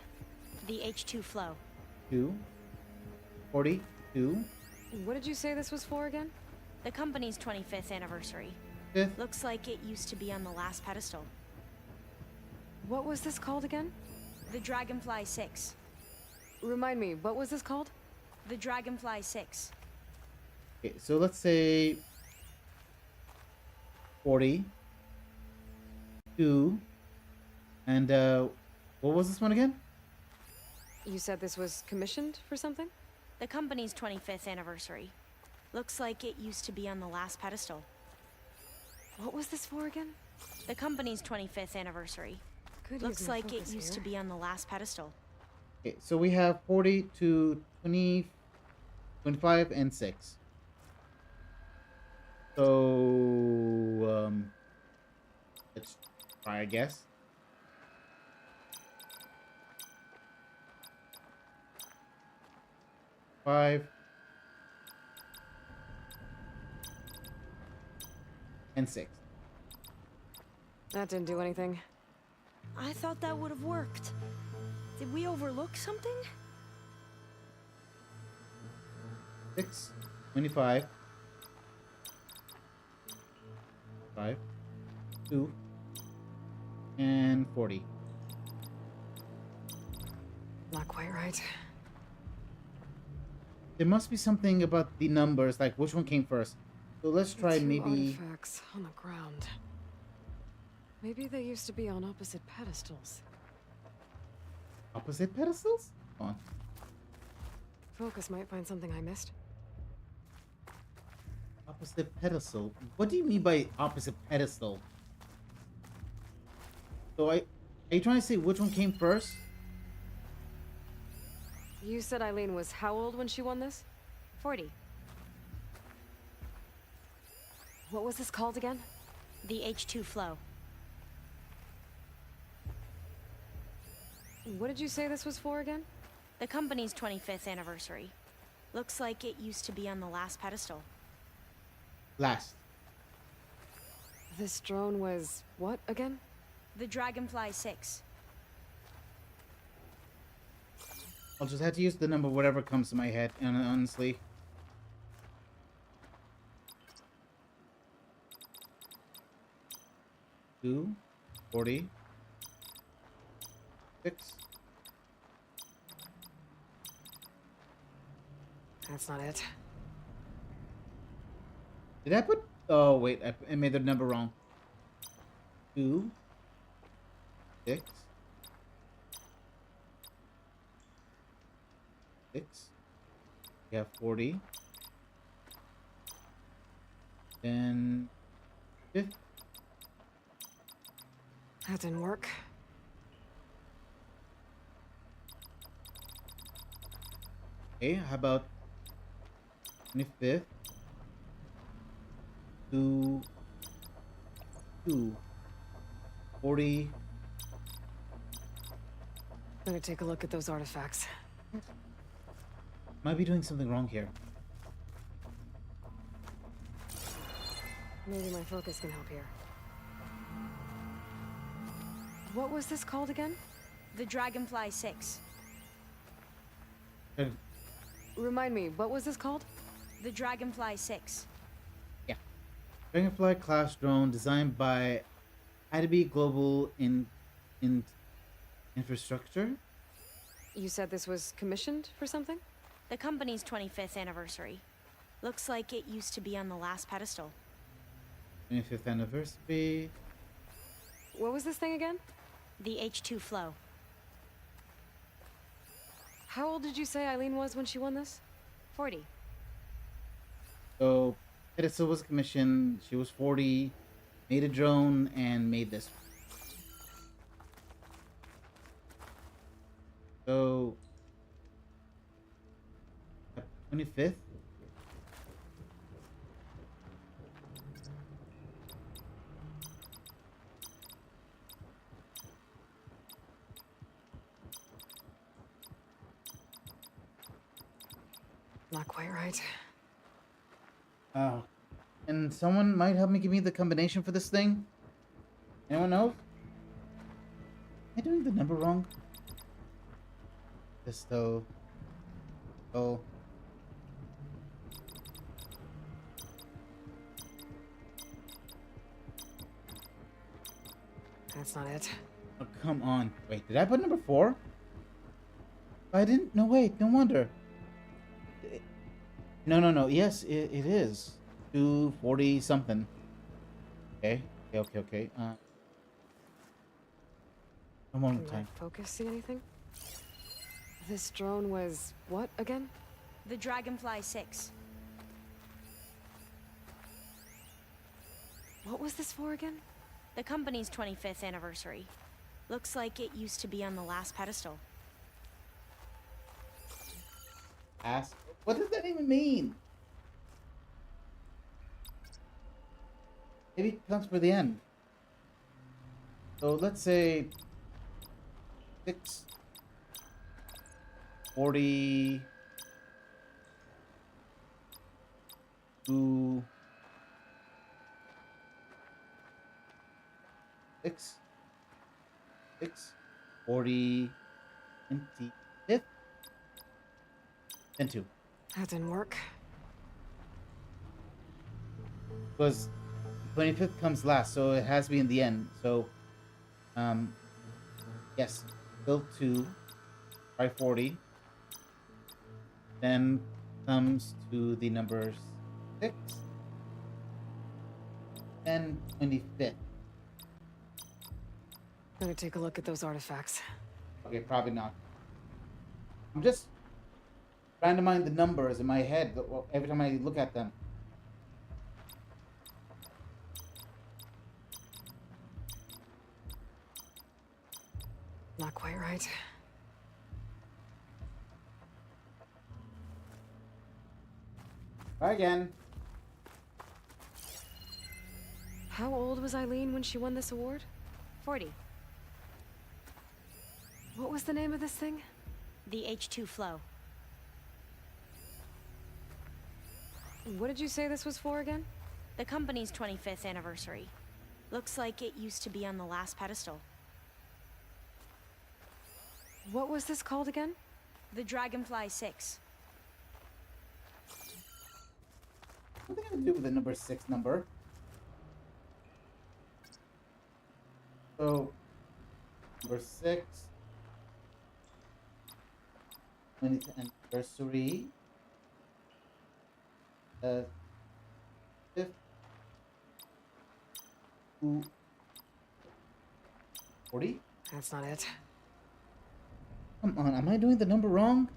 The H2 flow. 2. 42. What did you say this was for again? The company's 25th anniversary. 5th. Looks like it used to be on the last pedestal. What was this called again? The Dragonfly 6. Remind me, what was this called? The Dragonfly 6. Okay, so let's say 42. And what was this one again? You said this was commissioned for something? The company's 25th anniversary. Looks like it used to be on the last pedestal. What was this for again? The company's 25th anniversary. Could Looks use my like it focus used to here. be on the last pedestal. Okay, so we have 40 to 20, 25, and 6. So, let's try, I guess. Five. And 6. That didn't do anything. I thought that would have worked. Did we overlook something? 6, 25, 5, 2, and 40. Not quite right. There must be something about the numbers, like which one came first. So let's try Two maybe. artifacts on the ground. Maybe they used to be on opposite pedestals. Opposite pedestals? Hold on. Focus might find something I missed. Opposite pedestal? What do you mean by opposite pedestal? So are you trying to say which one came first? You said Eileen was how old when she won this? 40. What was this called again? The H2 flow. What did you say this was for again? The company's 25th anniversary. Looks like it used to be on the last pedestal. Last. This drone was what again? The Dragonfly 6. I'll just have to use the number whatever comes to my head, and honestly. Two, 40, 6. That's not it. Did I put? Oh wait, I made the number wrong. 2, 6, 6. We have 40. Then 50. That didn't work. Okay, how about 25th? 2, 40. I'm gonna take a look at those artifacts. Might be doing something wrong here. Maybe my focus can help here. What was this called again? The Dragonfly 6. Remind me, what was this called? The Dragonfly 6. Dragonfly class drone designed by IDB Global Infrastructure. You said this was commissioned for something? The company's 25th anniversary. Looks like it used to be on the last pedestal. 25th anniversary. What was this thing again? The H2 flow. How old did you say Eileen was when she won this? 40. So Pedestal was commissioned. She was 40. Made a drone and made this. So 25th. Not quite right. Oh. And someone might help me give me the combination for this thing? Anyone know? Am I doing the number wrong? Pistol. Oh. That's not it. Oh, come on. Wait, did I put number 4? I didn't. No, wait. No wonder. No. Yes, it is. 240 something. Okay. Okay. One more Can my time. focus see anything? This drone was what again? The Dragonfly 6. What was this for again? The company's 25th anniversary. Looks like it used to be on the last pedestal. Ask. What does that even mean? Maybe it comes for the end. So let's say 640 to 640 25th and 2. That didn't work. Because 25th comes last, so it has to be in the end. So, yes, build 2, try 40. Then comes to the number 6. Then 25th. Better take a look at those artifacts. Okay, probably not. I'm just trying to mind the numbers in my head every time I look at them. Not quite right. Try again. How old was Eileen when she won this award? 40. What was the name of this thing? The H2 Flow. What did you say this was for again? The company's 25th anniversary. Looks like it used to be on the last pedestal. What was this called again? The Dragonfly 6. What are they gonna do with the number 6 number? So, number 6. 20th anniversary. 5th. 240? That's not it. Come on, am I doing the number wrong?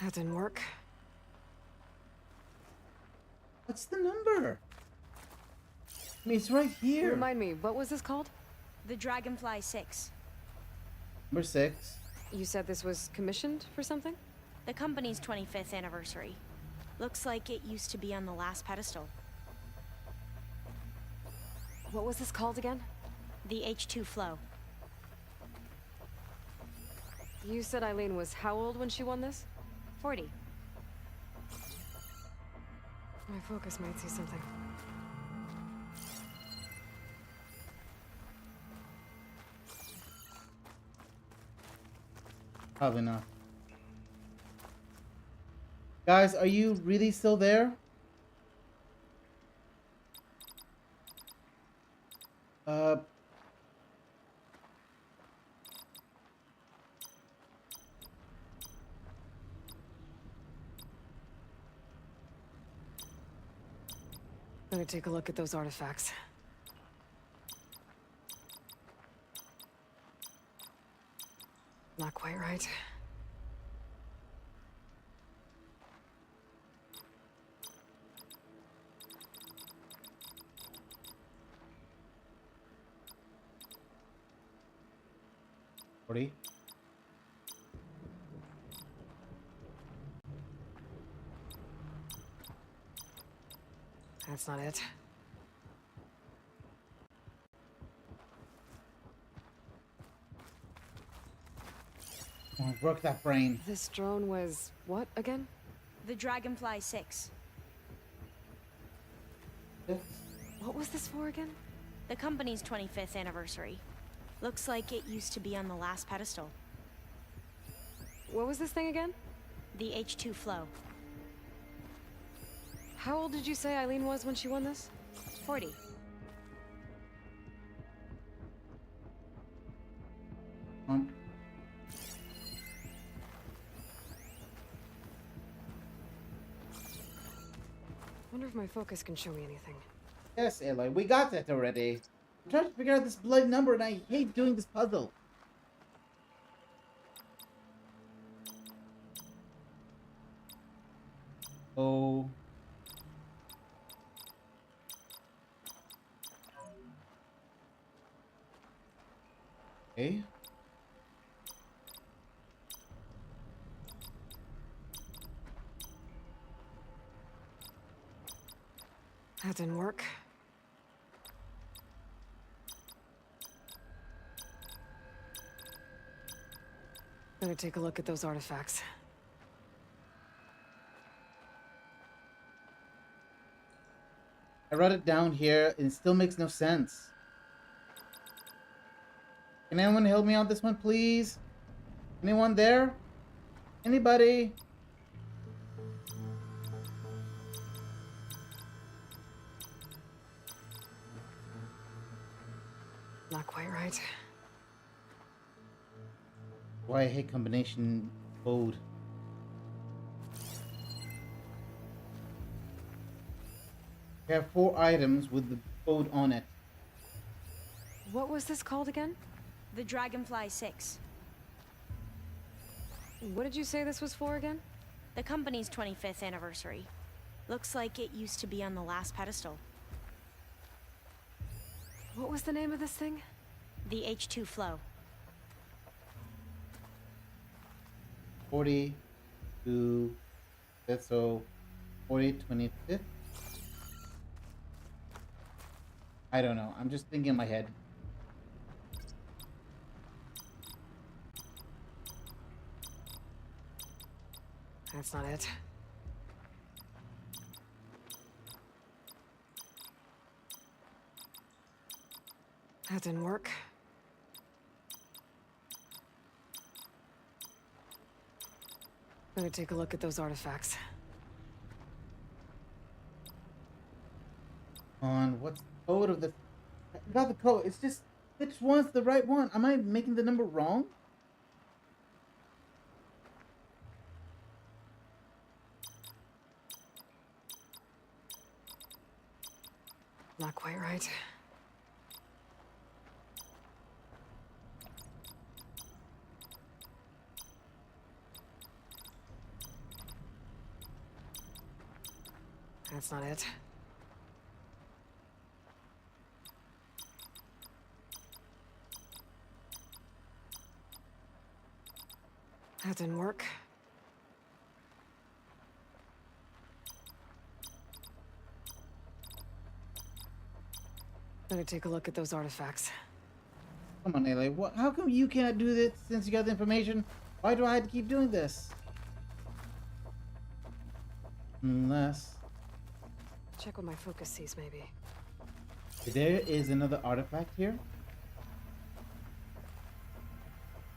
That didn't work. What's the number? I mean, it's right here. Remind me, what was this called? The Dragonfly 6. Number 6. You said this was commissioned for something? The company's 25th anniversary. Looks like it used to be on the last pedestal. What was this called again? The H2 Flow. You said Eileen was how old when she won this? 40. My focus might see something. Probably not. Guys, are you really still there? Better take a look at those artifacts. Not quite right. Forty. That's not it. Work that brain. This drone was what again? The Dragonfly 6. What was this for again? The company's 25th anniversary. Looks like it used to be on the last pedestal. What was this thing again? The H2 Flow. How old did you say Eileen was when she won this? 40. Wonder if my focus can show me anything. Yes, Aloy, we got that already. I'm trying to figure out this bloody number and I hate doing this puzzle. Oh. Okay. That didn't work. Better take a look at those artifacts. I wrote it down here and it still makes no sense. Can anyone help me on this one, please? Anyone there? Anybody? Not quite right. Why I hate combination code. We have 4 items with the code on it. What was this called again? The Dragonfly 6. What did you say this was for again? The company's 25th anniversary. Looks like it used to be on the last pedestal. What was the name of this thing? The H2 Flow. 42. That's so 25th. I don't know. I'm just thinking in my head. That's not it. That didn't work. Better take a look at those artifacts. On what's the code of the... I got the code. It's just... Which one's the right one? Am I making the number wrong? Not quite right. That's not it. That didn't work. Better take a look at those artifacts. Come on, Aloy. What? How come you can't do this since you got the information? Why do I have to keep doing this? Unless... Check what my focus sees, maybe. There is another artifact here?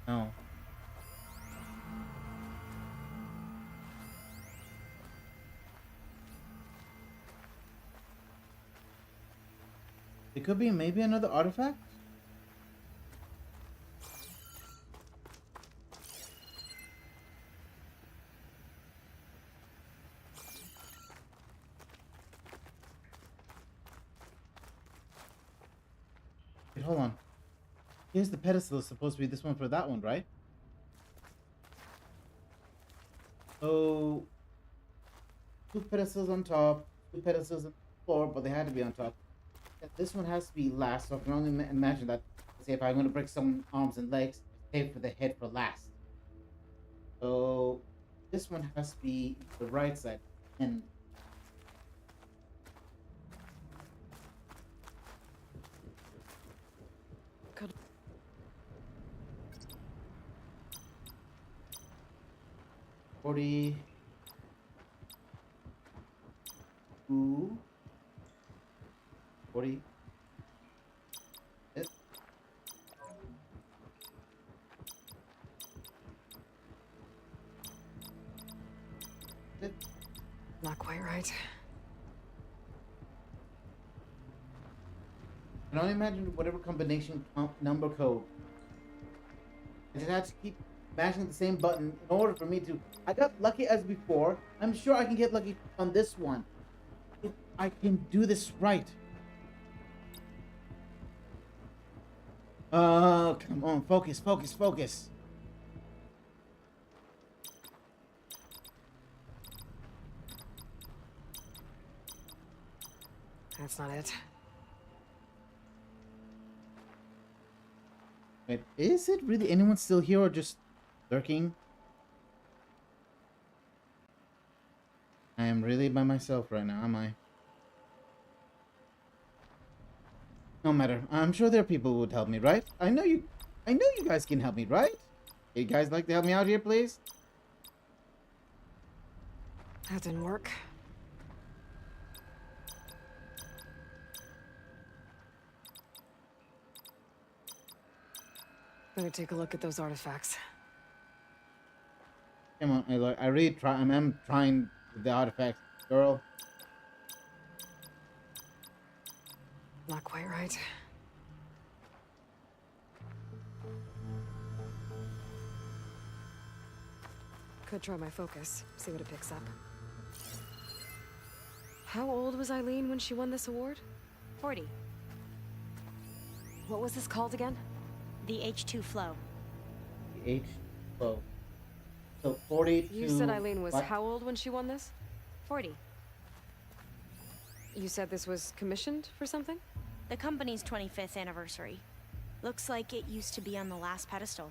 No. It could be maybe another artifact? Wait, hold on. Here's the pedestal. It's supposed to be this one for that one, right? So, 2 pedestals on top, 2 pedestals on the floor, but they had to be on top. This one has to be last, so I can only imagine that, say, if I'm going to break some arms and legs, save for the head for last. So, this one has to be the right side. And 40. 40. Yes. Yes. Not quite right. I can only imagine whatever combination number code. I just have to keep mashing the same button in order for me to. I got lucky as before. I'm sure I can get lucky on this one. If I can do this right. Come on, focus, focus, focus. That's not it. Wait, is it really anyone still here or just lurking? I am really by myself right now, am I? No matter. I'm sure there are people who would help me, right? I know you guys can help me, right? You guys like to help me out here, please? That didn't work. Better take a look at those artifacts. Come on, I really try. I'm trying with the artifacts, girl. Not quite right. Could try my focus, see what it picks up. How old was Eileen when she won this award? 40. What was this called again? The H2 flow. The H flow. So 42. You said Eileen was what? how old when she won this? 40. You said this was commissioned for something? The company's 25th anniversary. Looks like it used to be on the last pedestal.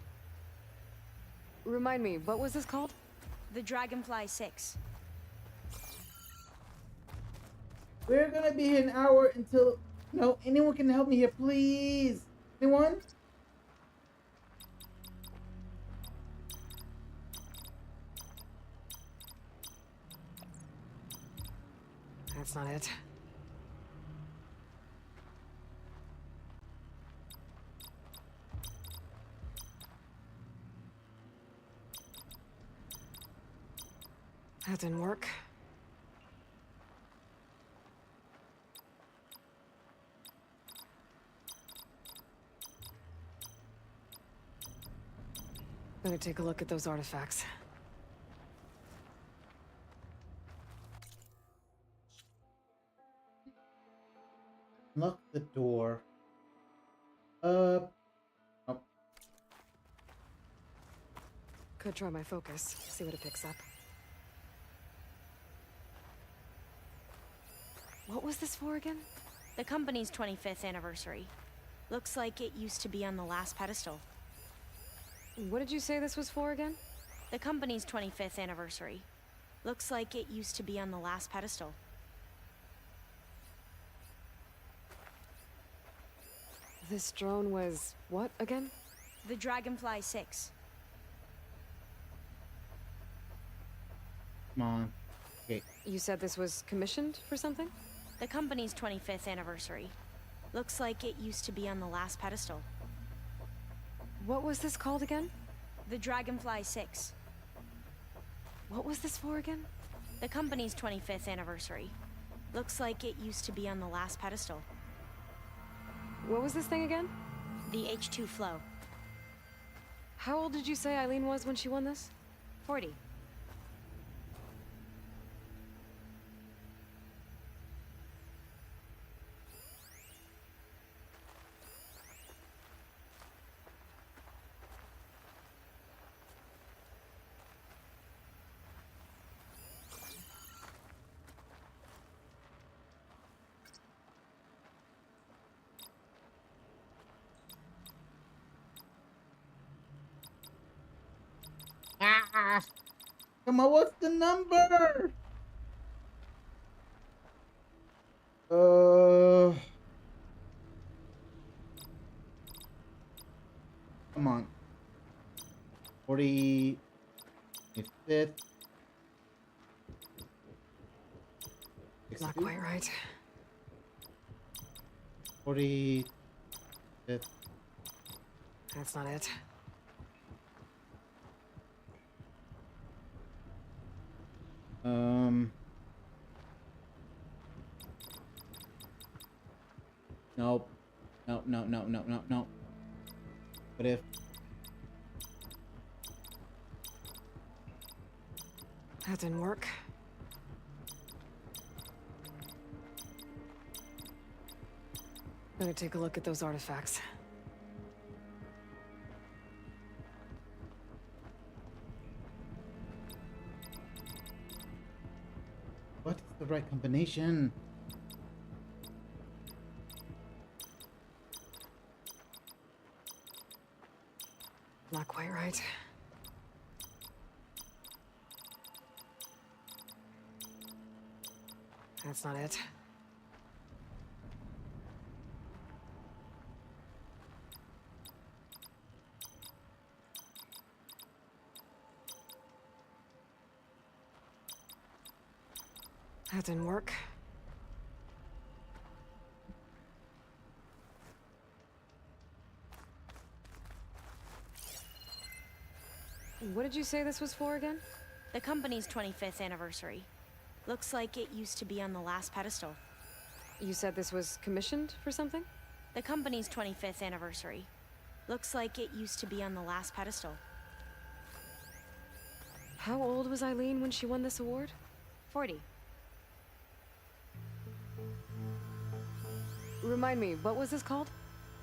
Remind me, what was this called? The Dragonfly 6. We're gonna be here an hour until. No, anyone can help me here, please. Anyone? That's not it. That didn't work. Better take a look at those artifacts. Lock the door. Oh. Could try my focus, see what it picks up. What was this for again? The company's 25th anniversary. Looks like it used to be on the last pedestal. What did you say this was for again? The company's 25th anniversary. Looks like it used to be on the last pedestal. This drone was what again? The Dragonfly 6. Come on. Okay. You said this was commissioned for something? The company's 25th anniversary. Looks like it used to be on the last pedestal. What was this called again? The Dragonfly 6. What was this for again? The company's 25th anniversary. Looks like it used to be on the last pedestal. What was this thing again? The H2 flow. How old did you say Eileen was when she won this? 40. Ah! Come on, what's the number? Come on. 45th Not quite right. 40. That's not it. Nope. No. What if? That didn't work. Better take a look at those artifacts. What's the right combination? Not quite right. That's not it. That didn't work. What did you say this was for again? The company's 25th anniversary. Looks like it used to be on the last pedestal. You said this was commissioned for something? The company's 25th anniversary. Looks like it used to be on the last pedestal. How old was Eileen when she won this award? 40. Remind me, what was this called?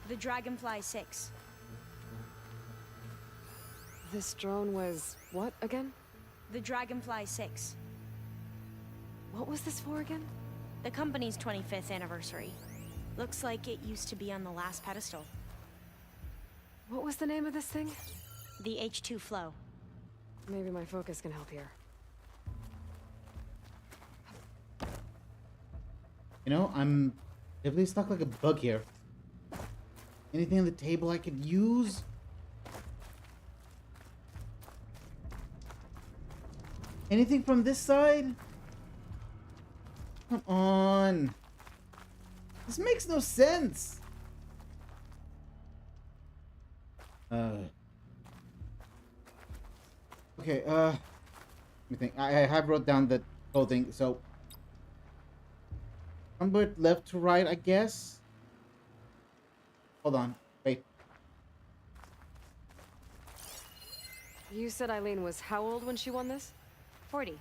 The Dragonfly 6. This drone was what again? The Dragonfly 6. What was this for again? The company's 25th anniversary. Looks like it used to be on the last pedestal. What was the name of this thing? The H2 Flow. Maybe my focus can help here. You know, I'm definitely stuck like a bug here. Anything on the table I could use? Anything from this side? Come on. This makes no sense. Okay, let me think. I have wrote down the whole thing, so convert left to right, I guess. Hold on, wait. You said Eileen was how old when she won this? 40.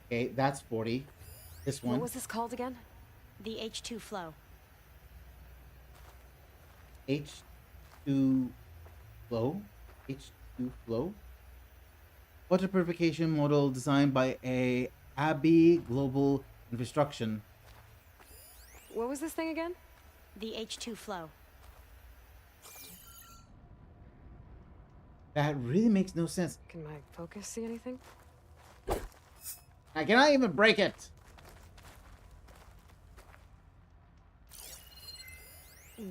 Okay, that's 40. This one. What was this called again? The H2 Flow. H2 Flow? H2 Flow? Water purification model designed by a Abbey Global Infrastructure. What was this thing again? The H2 Flow. That really makes no sense. Can my focus see anything? I cannot even break it.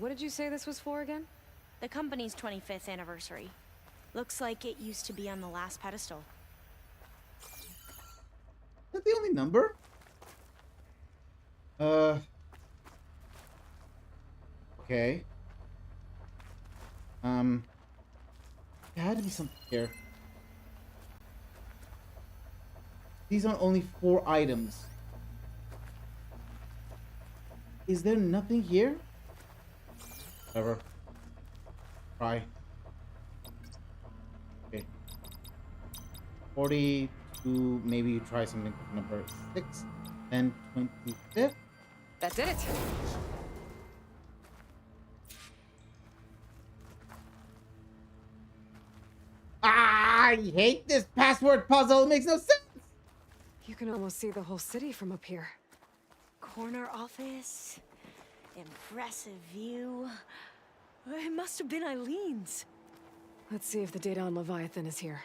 What did you say this was for again? The company's 25th anniversary. Looks like it used to be on the last pedestal. Is that the only number? Okay. There had to be something here. These are only 4 items. Is there nothing here? Whatever. Try. Okay. 42, maybe you try something with number 6. And 25th. That did it! I hate this password puzzle. It makes no sense. You can almost see the whole city from up here. Corner office. Impressive view. It must have been Eileen's. Let's see if the data on Leviathan is here.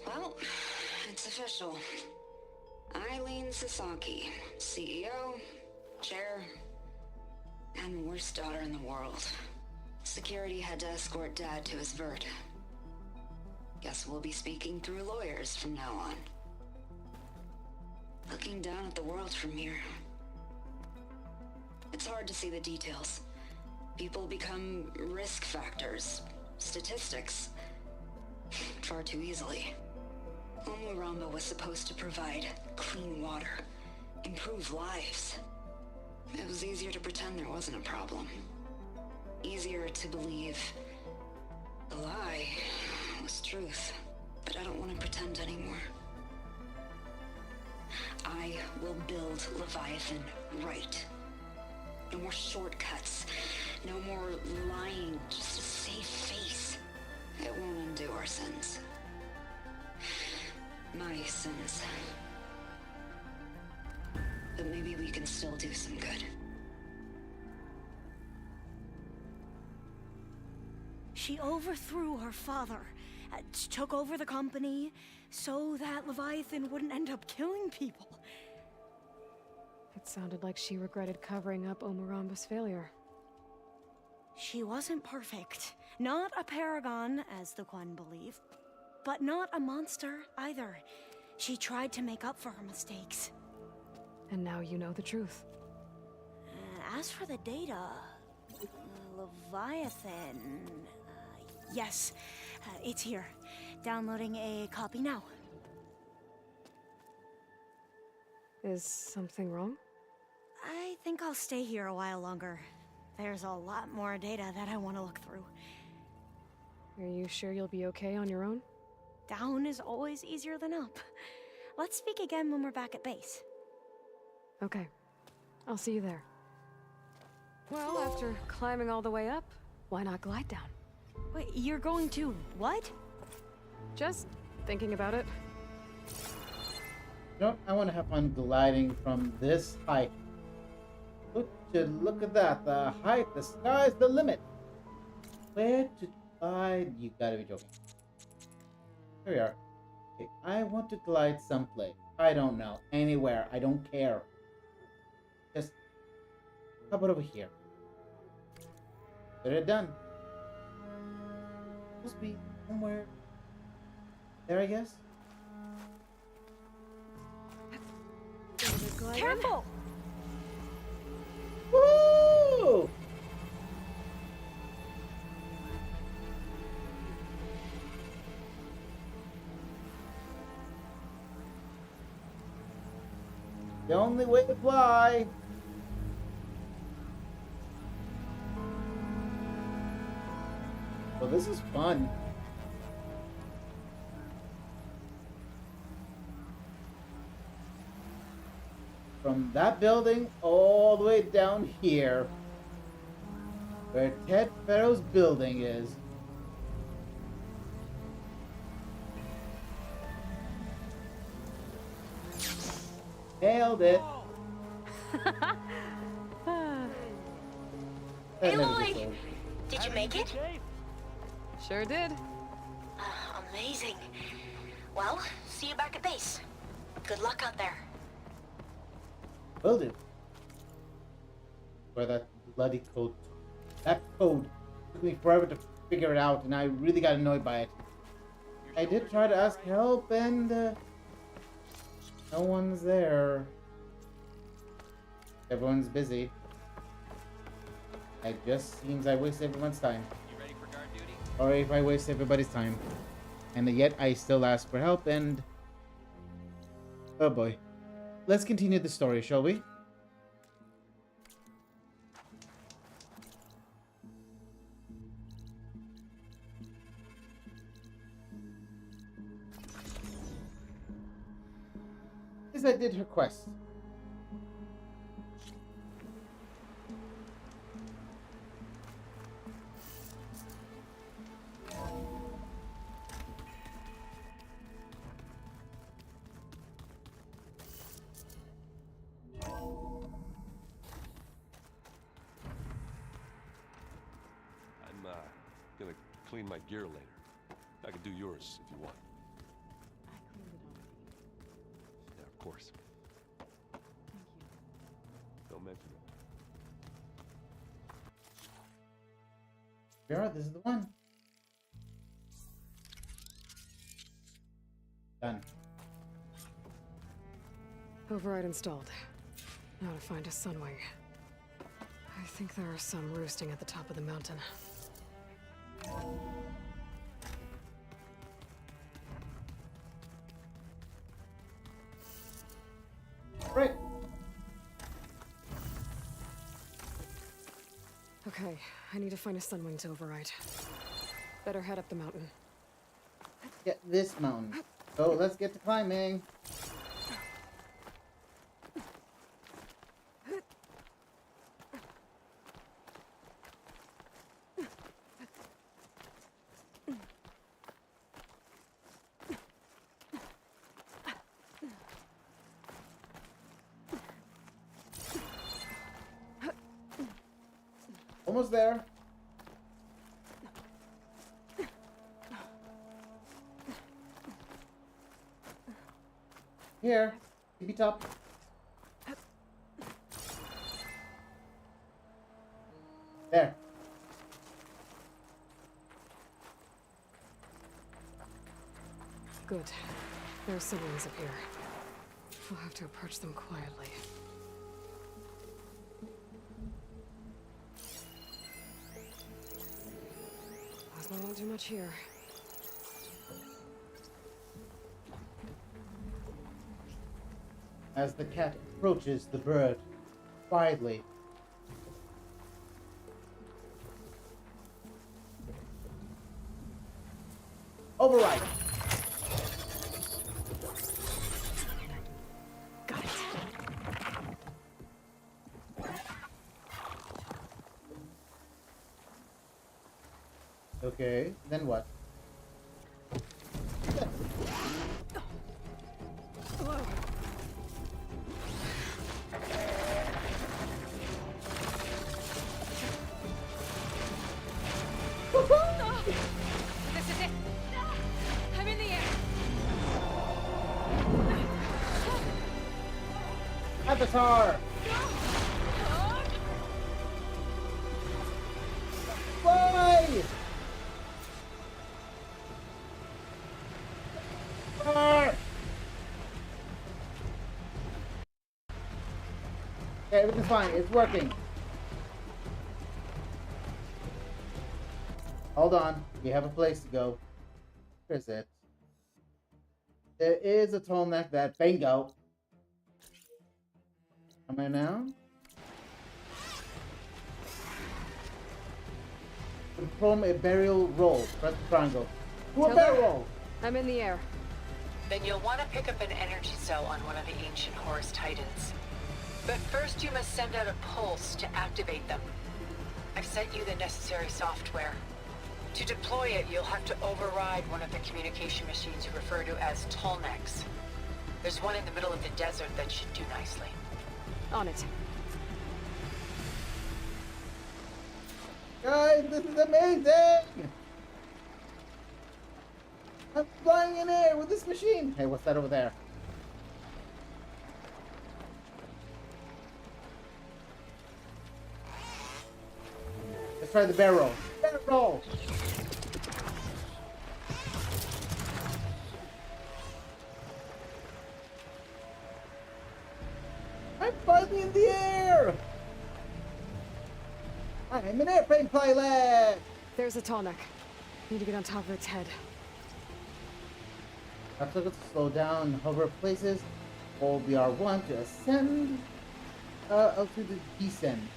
Well, it's official. Eileen Sasaki, CEO, chair, and worst daughter in the world. Security had to escort Dad to his vert. Guess we'll be speaking through lawyers from now on. Looking down at the world from here. It's hard to see the details. People become risk factors, statistics, far too easily. Omuramba was supposed to provide clean water, improve lives. It was easier to pretend there wasn't a problem. Easier to believe the lie was truth. But I don't want to pretend anymore. I will build Leviathan right. No more shortcuts. No more lying. Just a safe face. It won't undo our sins. My sins. But maybe we can still do some good. She overthrew her father, took over the company, so that Leviathan wouldn't end up killing people. It sounded like she regretted covering up Omuramba's failure. She wasn't perfect. Not a paragon, as the Quan believe. But not a monster, either. She tried to make up for her mistakes. And now you know the truth. As for the data... Leviathan... yes, it's here. Downloading a copy now. Is something wrong? I think I'll stay here a while longer. There's a lot more data that I want to look through. Are you sure you'll be okay on your own? Down is always easier than up. Let's speak again when we're back at base. Okay. I'll see you there. Well, after climbing all the way up, why not glide down? Wait, you're going to what? Just thinking about it. You know, I want to have fun gliding from this height. Look at that. The height, the sky's the limit. Where to glide? You gotta be joking. Here we are. Okay, I want to glide someplace. I don't know. Anywhere. I don't care. Just, how about over here? Get it done. Supposed to be somewhere there, I guess. Careful! Woo! The only way to fly. Well, this is fun. From that building all the way down here, where Ted Farrow's building is. Nailed it. Aloy! Did you make it? Sure did. Amazing. Well, see you back at base. Good luck out there. Will do. Where that bloody code. That code took me forever to figure it out, and I really got annoyed by it. I did try to ask help, and no one's there. Everyone's busy. It just seems I waste everyone's time. You ready for guard duty? Or if I waste everybody's time. And yet I still ask for help, and... oh boy. Let's continue the story, shall we? As I did her quest. Gonna clean my gear later. I can do yours if you want. I cleaned it already. Yeah, of course. Thank you. Don't mention it. Alright, this is the one. Done. Override installed. Now to find a Sunwing. I think there are some roosting at the top of the mountain. Right. Okay, I need to find a Sunwing to override. Better head up the mountain. Get this mountain. So let's get to climbing. Almost there. Here, tippy top. There. Good. There are Sunwings up here. We'll have to approach them quietly. Plasma won't do much here. As the cat approaches the bird, quietly. Override! Got it. Okay, then what? Whoa. This is it. I'm in the air. Avatar! Fly! Ah! Okay, everything's fine. It's working. Hold on. We have a place to go. Where is it? There is a Tolmec that bingo. Am I now? Perform a burial roll. Press the triangle. Do a Tilda? burial roll! I'm in the air. Then you'll want to pick up an energy cell on one of the ancient Horus Titans. But first you must send out a pulse to activate them. I've sent you the necessary software. To deploy it, you'll have to override one of the communication machines you refer to as Tolmecs. There's one in the middle of the desert that should do nicely. On it. Guys, this is amazing! I'm flying in air with this machine! Hey, what's that over there? Let's try the barrel. Barrel! I'm flying in the air! I'm an airplane pilot! There's a Tolmec. Need to get on top of its head. After to slow down and hover places, hold the R1 to ascend, L2 to descend.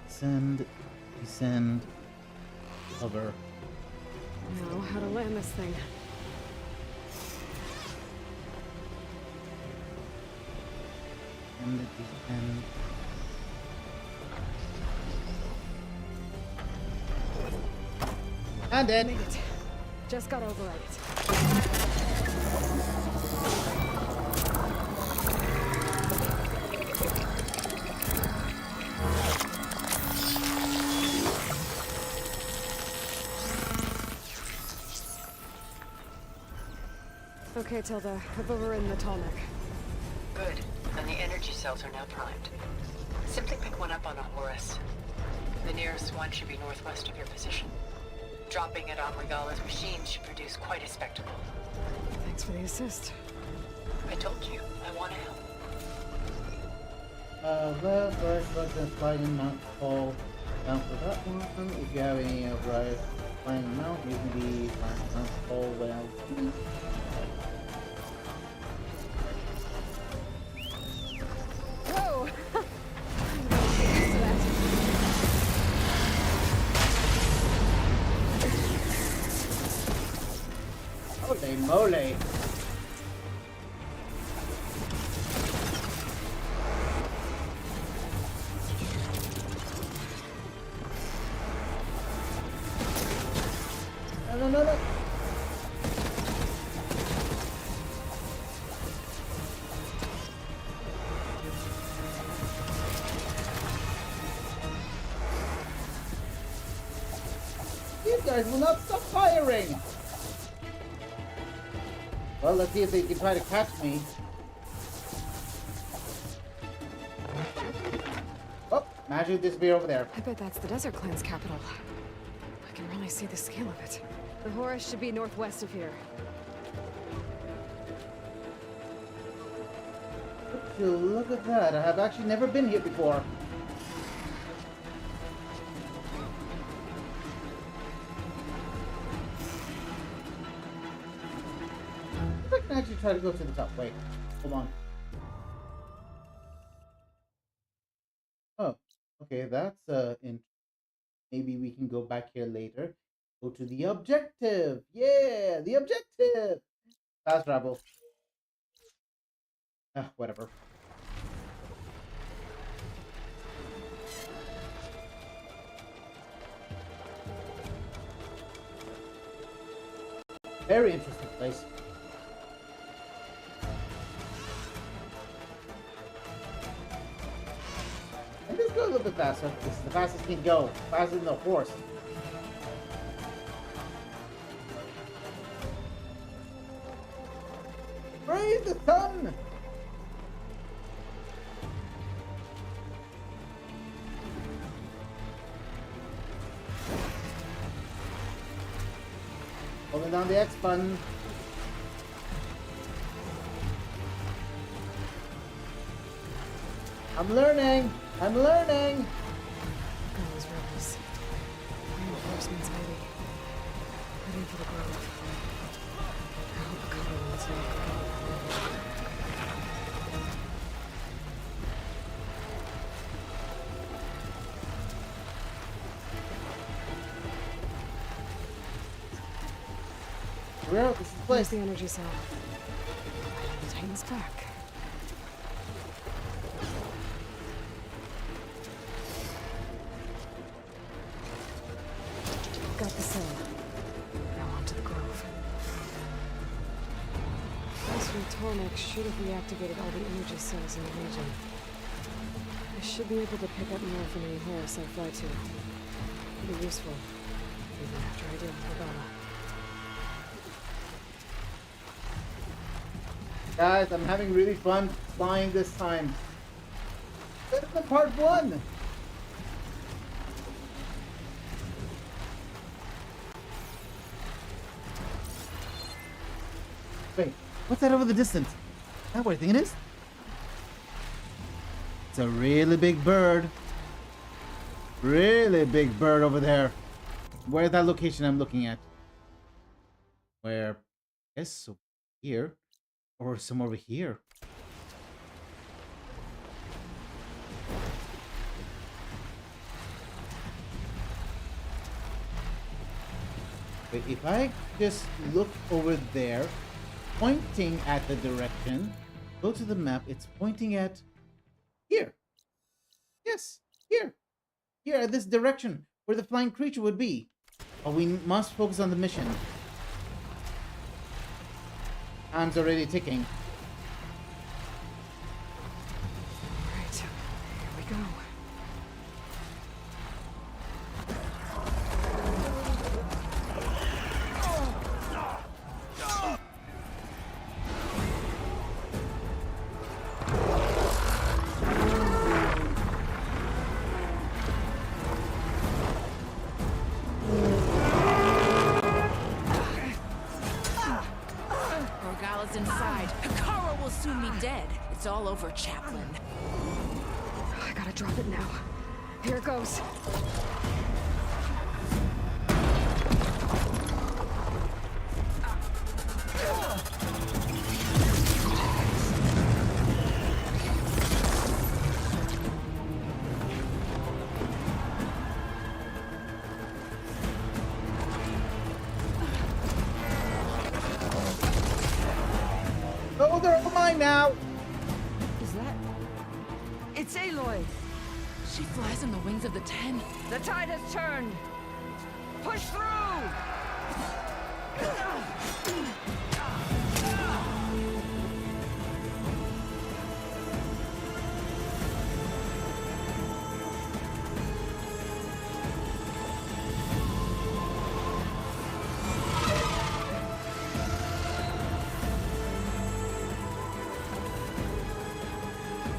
Ascend, descend, hover. Now, how to land this thing. And descend. And it. Made it. Just got override it. Okay, Tilda. I've overridden the Tallneck. Good. And the energy cells are now primed. Simply pick one up on a Horus. The nearest one should be northwest of your position. Dropping it on Regala's machine should produce quite a spectacle. Thanks for the assist. I told you, I want to help. Well, first, let's just slide and mount fall down for that one. If you have any right flying mount, you can be mount fall well. Whoa! Holy moly! No. You guys will not stop firing! Well, let's see if they can try to catch me. Oh, magic disappear over there. I bet that's the Desert Clan's capital. I can really see the scale of it. The Horus should be northwest of here. Would you look at that? I have actually never been here before. I can actually try to go to the top. Wait, hold on. Oh, okay, that's maybe we can go back here later. Go to the objective. Yeah, the objective. Fast travel. Whatever. Very interesting place. And let's go a little bit faster. This is the fastest we can go. Faster than the horse. Praise the sun! Holding down the X button. I'm learning! I'm learning! Those rebels. Reinforcements, maybe. Heading for the grove. I hope the cover won't take. Where is this place? Where's the energy cell? The Titan's back. Got the cell. Now on to the grove. This from Tallneck should have reactivated all the energy cells in the region. I should be able to pick up more from any Horus I fly to. It'll be useful, even after I deal with Regala. Guys, I'm having really fun flying this time. That's the part 1! Wait, what's that over the distance? Is that what I think it is? It's a really big bird. Really big bird over there. Where's that location I'm looking at? Where? Yes, so here. Or some over here. But if I just look over there, pointing at the direction, go to the map, it's pointing at here. Yes, here. Here at this direction, where the flying creature would be. But we must focus on the mission. Time's already ticking. Alright, here we go. over, Chaplain. I gotta drop it now. Here it goes. Oh, they're all mine now! Is that... It's Aloy! She flies on the wings of the Ten. The tide has turned! Push through!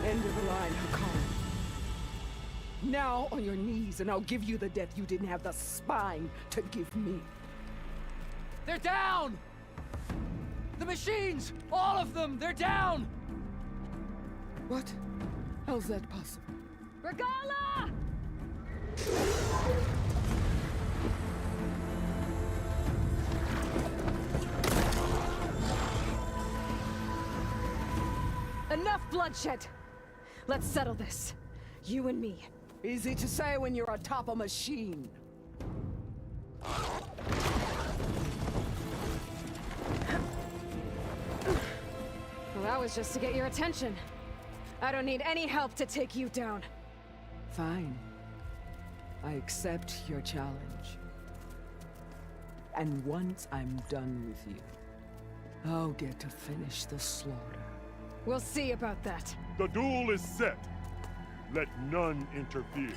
End of the line, Hakan. Now on your knees, and I'll give you the death you didn't have the spine to give me. They're down! The machines! All of them! They're down! What? How's that possible? Regala! Enough bloodshed! Let's settle this. You and me. Easy to say when you're atop a machine. Well, that was just to get your attention. I don't need any help to take you down. Fine. I accept your challenge. And once I'm done with you, I'll get to finish the slaughter. We'll see about that. The duel is set. Let none interfere.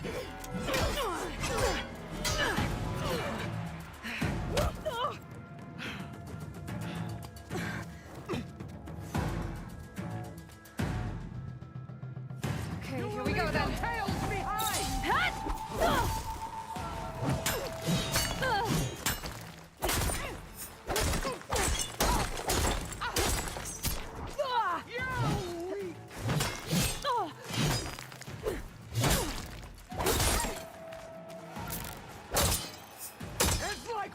Okay, here we go then. Tails behind! It's like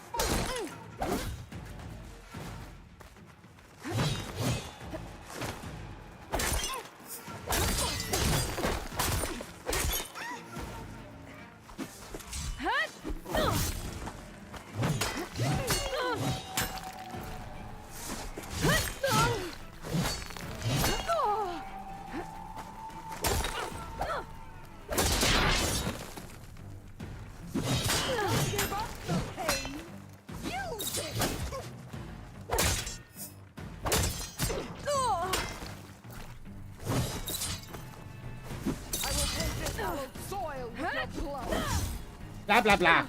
Blah, blah, blah.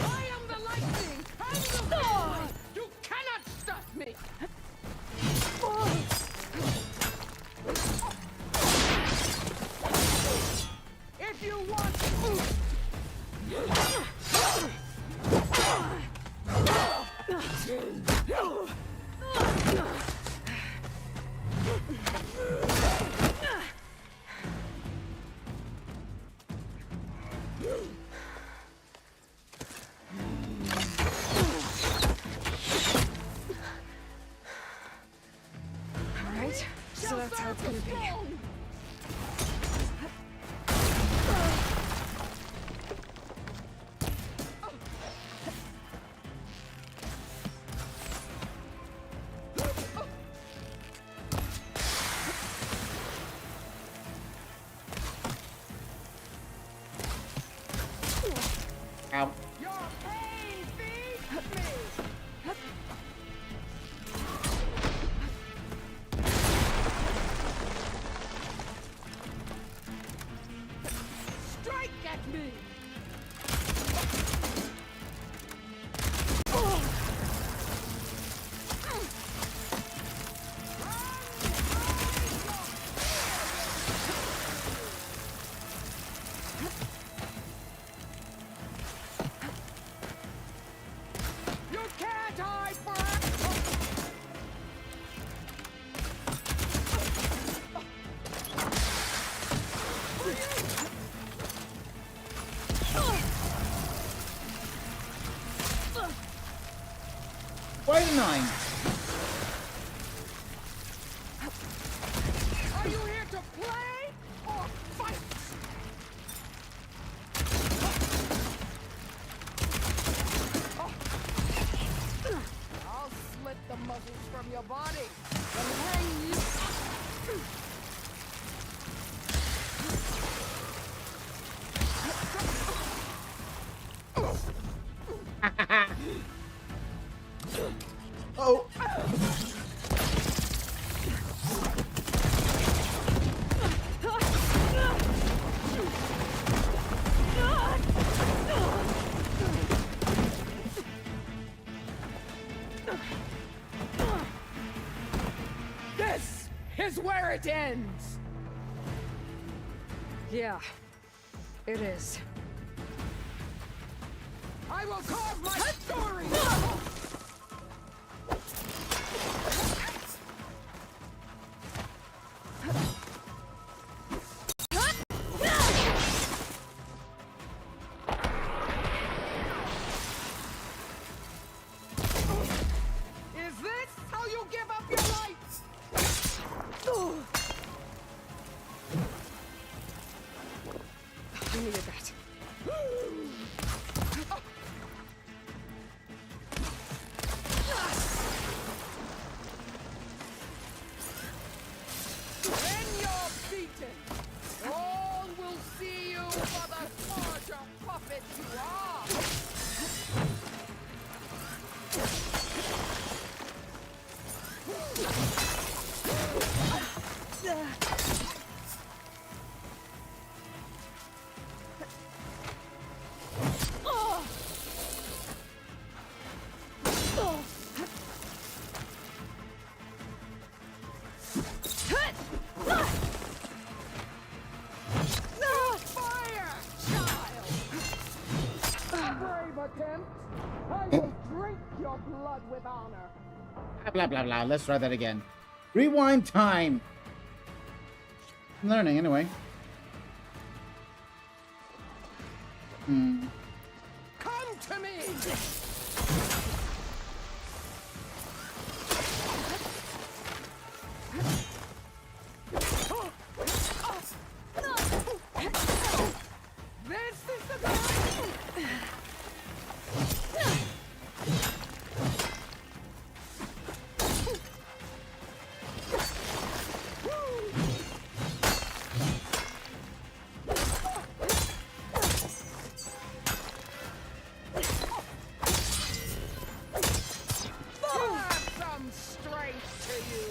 I am the lightning! I'm the wind! You cannot stop me! If you want... Alright, so that's how it's gonna be. Ow. Your pain feeds me! Strike at me! You can't hide forever! Quite annoying. Are you here to play or fight? I'll slit the muscles from your body and hang you. Oh. This is where it ends. Yeah, it is. I will carve my story. Is this how you give up your life? I needed that. When you're beaten, all will see you for the torture puppet you are. Fire, child! A brave attempt. I will drink your blood with honor. Blah, blah, blah. Let's try that again. Rewind time. I'm learning anyway. Come to me! This is the time! Have some strength to you!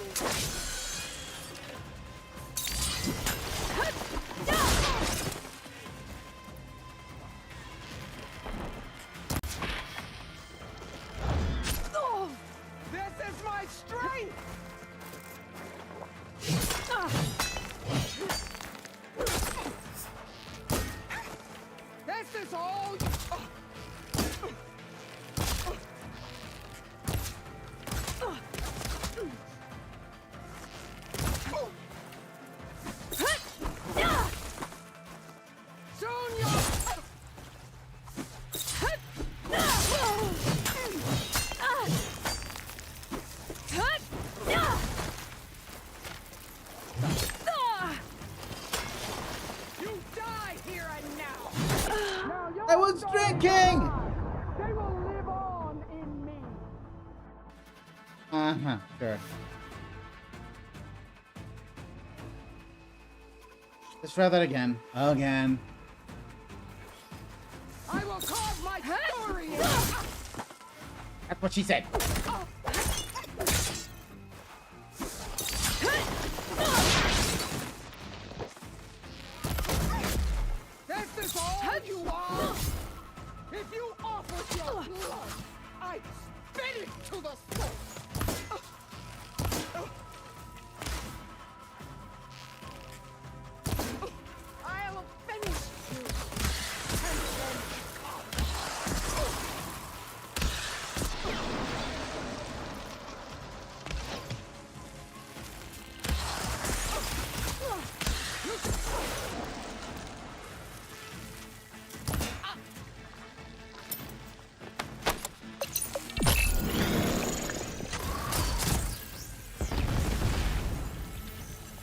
This is my strength! This is all Soon you'll... You die here and now! Now I was drinking! they will live on in me! Uh-huh, sure. Let's try that again. Again. I will carve my story in! That's what she said. This is all you are! If you offered your blood, I'd spit it to the source! I'll finish you!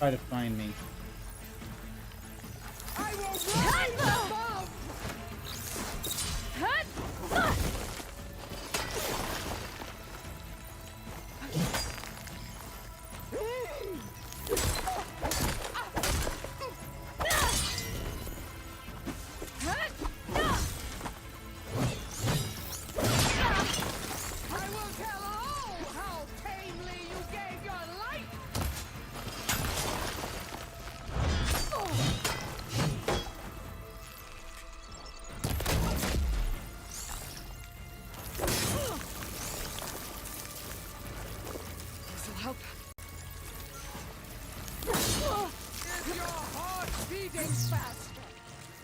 try to find me. I will rise above! I will tell all how tamely you gave your life! This'll help. Is your heart beating faster?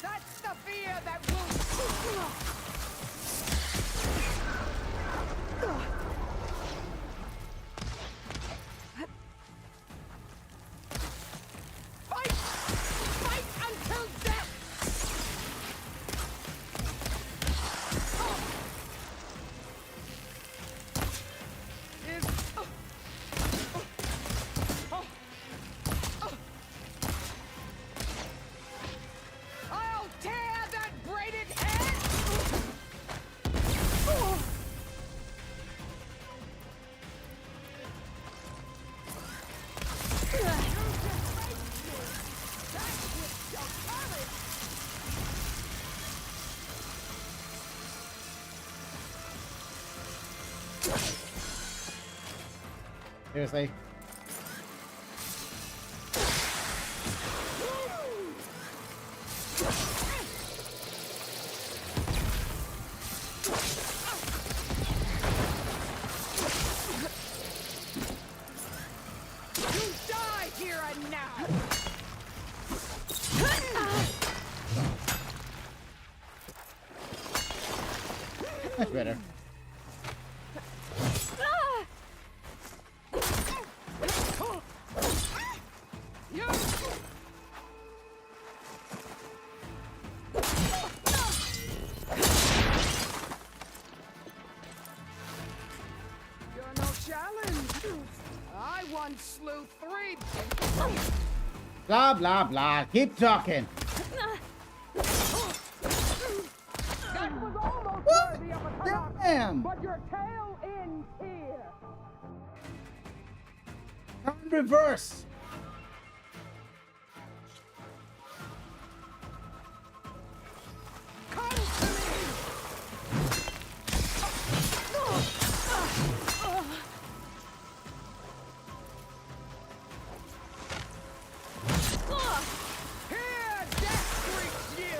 That's the fear that will... Fight! Fight until death! Is... I'll tear that braided head! Seriously? You die here and now! Much better. You're no challenge. I once slew 3. Blah, blah, blah. Keep talking. That was almost worthy of a talk. Damn. But your tail ends here. Come in reverse. Come to me. Here, death greets you.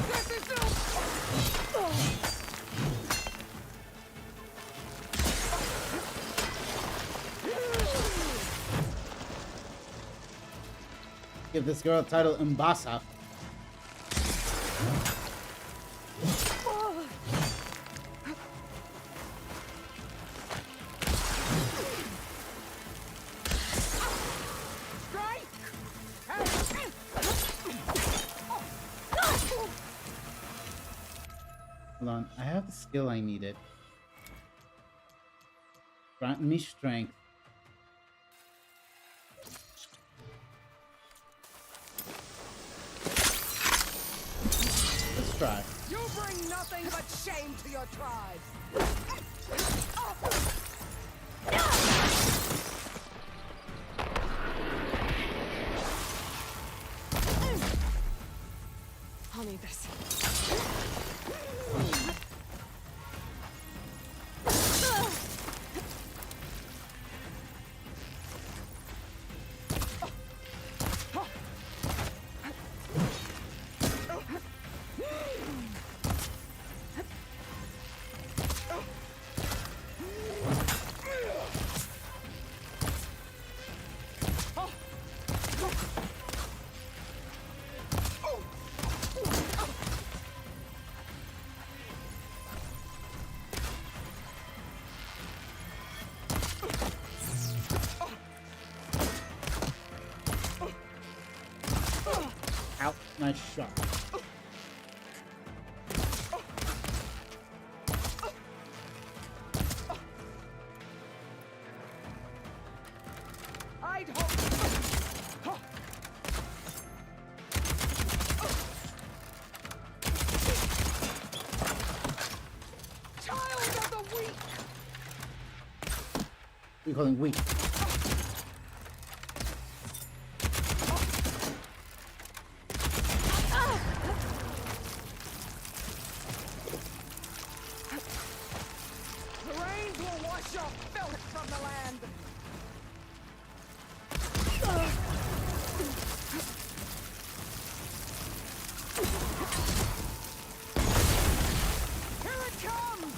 This is no... Give this girl the title Umbasa. Hold on, I have the skill I needed. Grant me strength. Let's try. You bring nothing but shame to your tribe. I'll need this. Nice shot. I'd hope. Child of the weak. We call him weak. The rains will wash your filth from the land. Here it comes!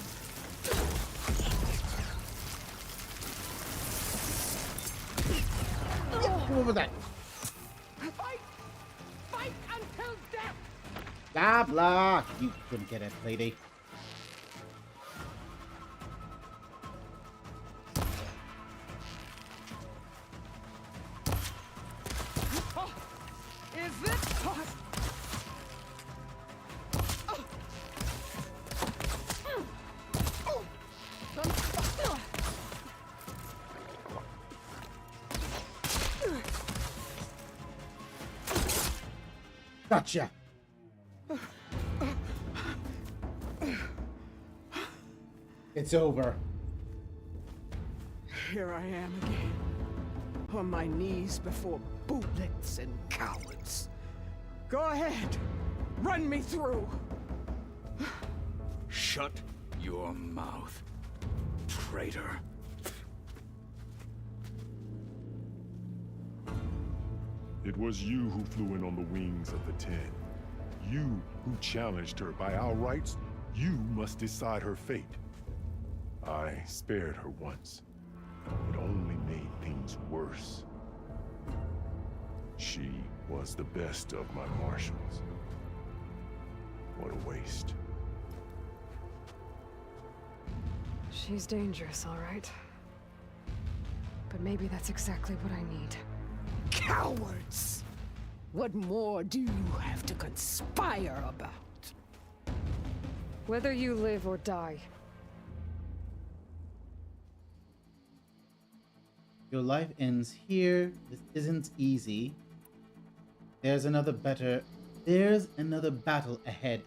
What was that? Fight! Fight until death! Blah blah. You couldn't get it, lady. Is this hot? Gotcha. It's over. Here I am again, on my knees before bootlets and cowards. Go ahead, run me through. Shut your mouth, traitor. It was you who flew in on the wings of the Ten. You who challenged her. By our rights, you must decide her fate. I spared her once. It only made things worse. She was the best of my marshals. What a waste. She's dangerous, all right. But maybe that's exactly what I need. Cowards! What more do you have to conspire about? Whether you live or die. Your life ends here. This isn't easy. There's another battle ahead.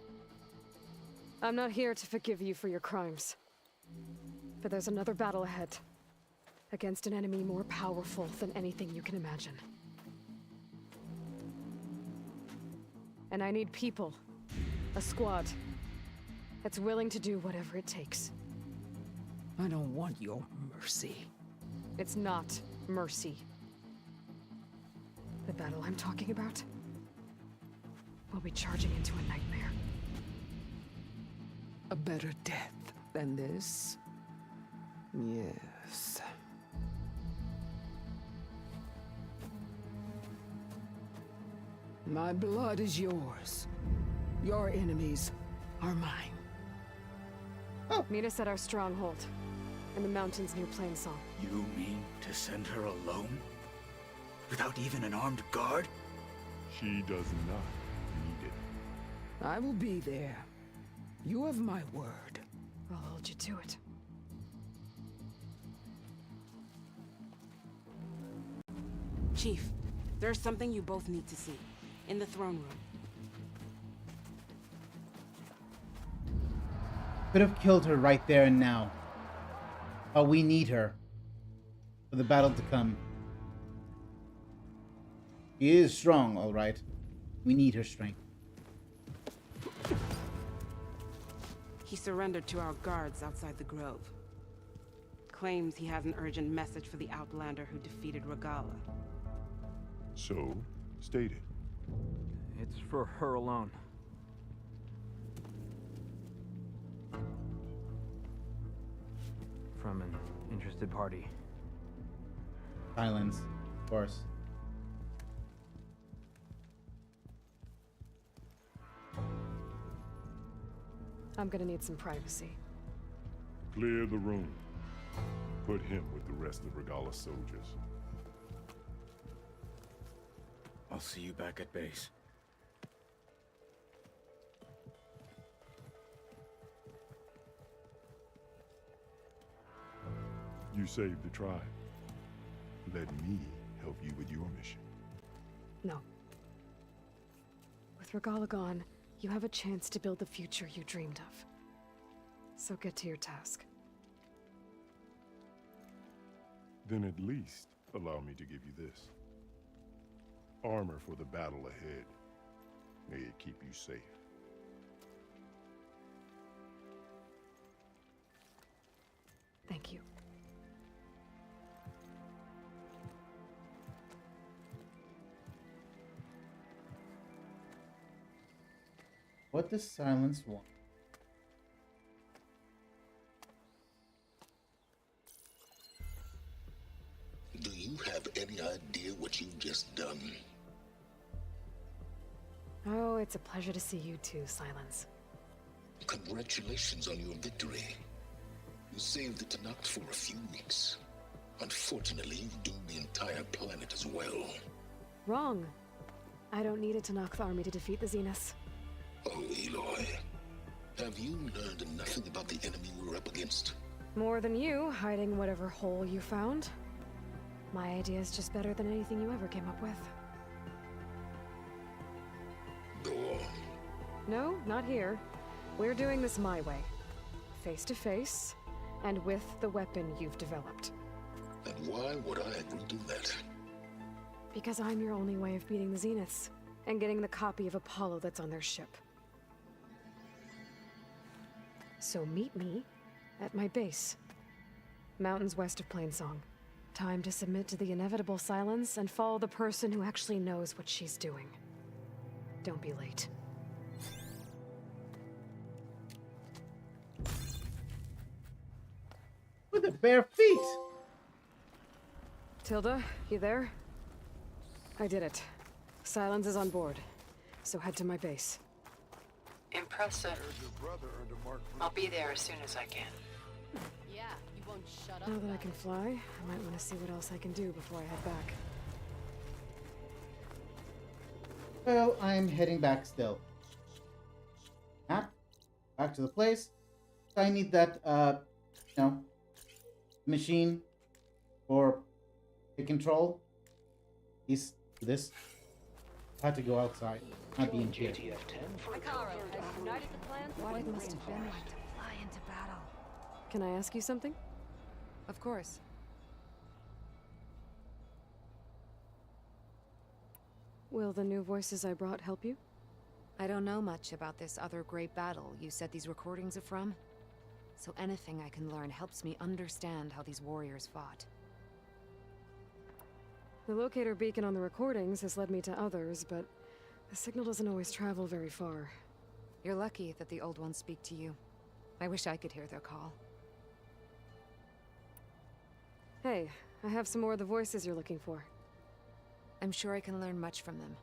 I'm not here to forgive you for your crimes. But there's another battle ahead. Against an enemy more powerful than anything you can imagine. And I need people. A squad. That's willing to do whatever it takes. I don't want your mercy. It's not mercy. The battle I'm talking about will be charging into a nightmare. A better death than this? Yes. My blood is yours. Your enemies are mine. Meet us at our stronghold, in the mountains near Plainsong. You mean to send her alone? Without even an armed guard? She does not need it. I will be there. You have my word. I'll hold you to it. Chief, there's something you both need to see. In the throne room. Could have killed her right there and now. But we need her for the battle to come. She is strong, all right. We need her strength. He surrendered to our guards outside the grove. Claims he has an urgent message for the Outlander who defeated Regalla. So, state it. It's for her alone. From an interested party. Silence, of course. I'm gonna need some privacy. Clear the room. Put him with the rest of Regalla's soldiers. I'll see you back at base. You saved the tribe. Let me help you with your mission. No. With Regalla gone, you have a chance to build the future you dreamed of. So get to your task. Then at least allow me to give you this. Armor for the battle ahead. May it keep you safe. Thank you. What does Silence want? Do you have any idea what you've just done? Oh, it's a pleasure to see you too, Silence. Congratulations on your victory. You saved the Tenakth for a few weeks. Unfortunately, you've doomed the entire planet as well. Wrong. I don't need a Tenakth army to defeat the Zeniths. Oh, Aloy. Have you learned nothing about the enemy we're up against? More than you, hiding whatever hole you found. My idea is just better than anything you ever came up with. Go on. No, not here. We're doing this my way. Face to face, and with the weapon you've developed. And why would I agree to that? Because I'm your only way of beating the Zeniths, and getting the copy of Apollo that's on their ship. So meet me at my base. Mountains west of Plainsong. Time to submit to the inevitable silence and follow the person who actually knows what she's doing. Don't be late. With the bare feet! Tilda, you there? I did it. Silence is on board. So head to my base. Impressive. I'll be there as soon as I can. Yeah, you won't shut up. Now that I can fly, I might want to see what else I can do before I head back. Well, I'm heading back still. Map. Back to the place. I need that, machine for the control. Is this. I had to go outside, not be in here. What it must have been like to fly into battle. Can I ask you something? Of course. Will the new voices I brought help you? I don't know much about this other great battle you said these recordings are from. So anything I can learn helps me understand how these warriors fought. The locator beacon on the recordings has led me to others, but the signal doesn't always travel very far. You're lucky that the old ones speak to you. I wish I could hear their call. Hey, I have some more of the voices you're looking for. I'm sure I can learn much from them.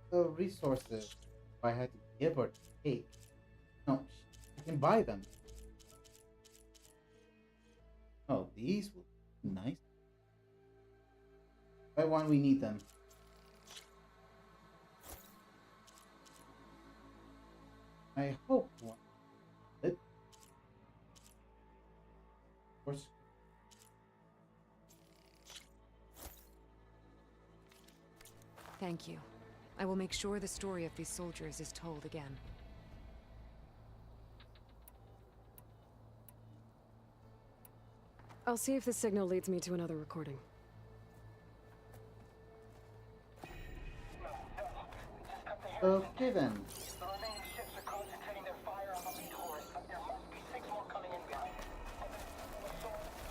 The resources I had to give or take. No, I can buy them. Oh, these will be nice. By one, we need them. I hope one. Of course. Thank you. I will make sure the story of these soldiers is told again. I'll see if the signal leads me to another recording. Okay then.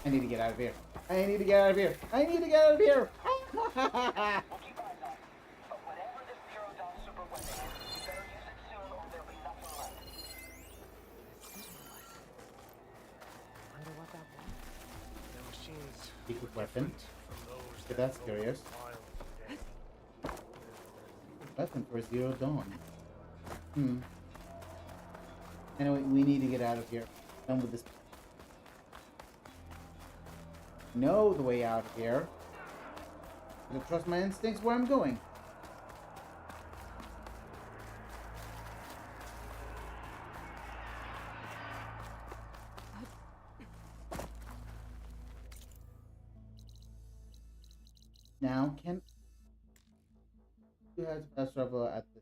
I need to get out of here. I need to get out of here. I need to get out of here. Secret weapon. Okay, that's curious. Weapon for Zero Dawn. Anyway, we need to get out of here. Done with this. Know the way out of here. I don't trust my instincts where I'm going. Now, can you have fast travel at the...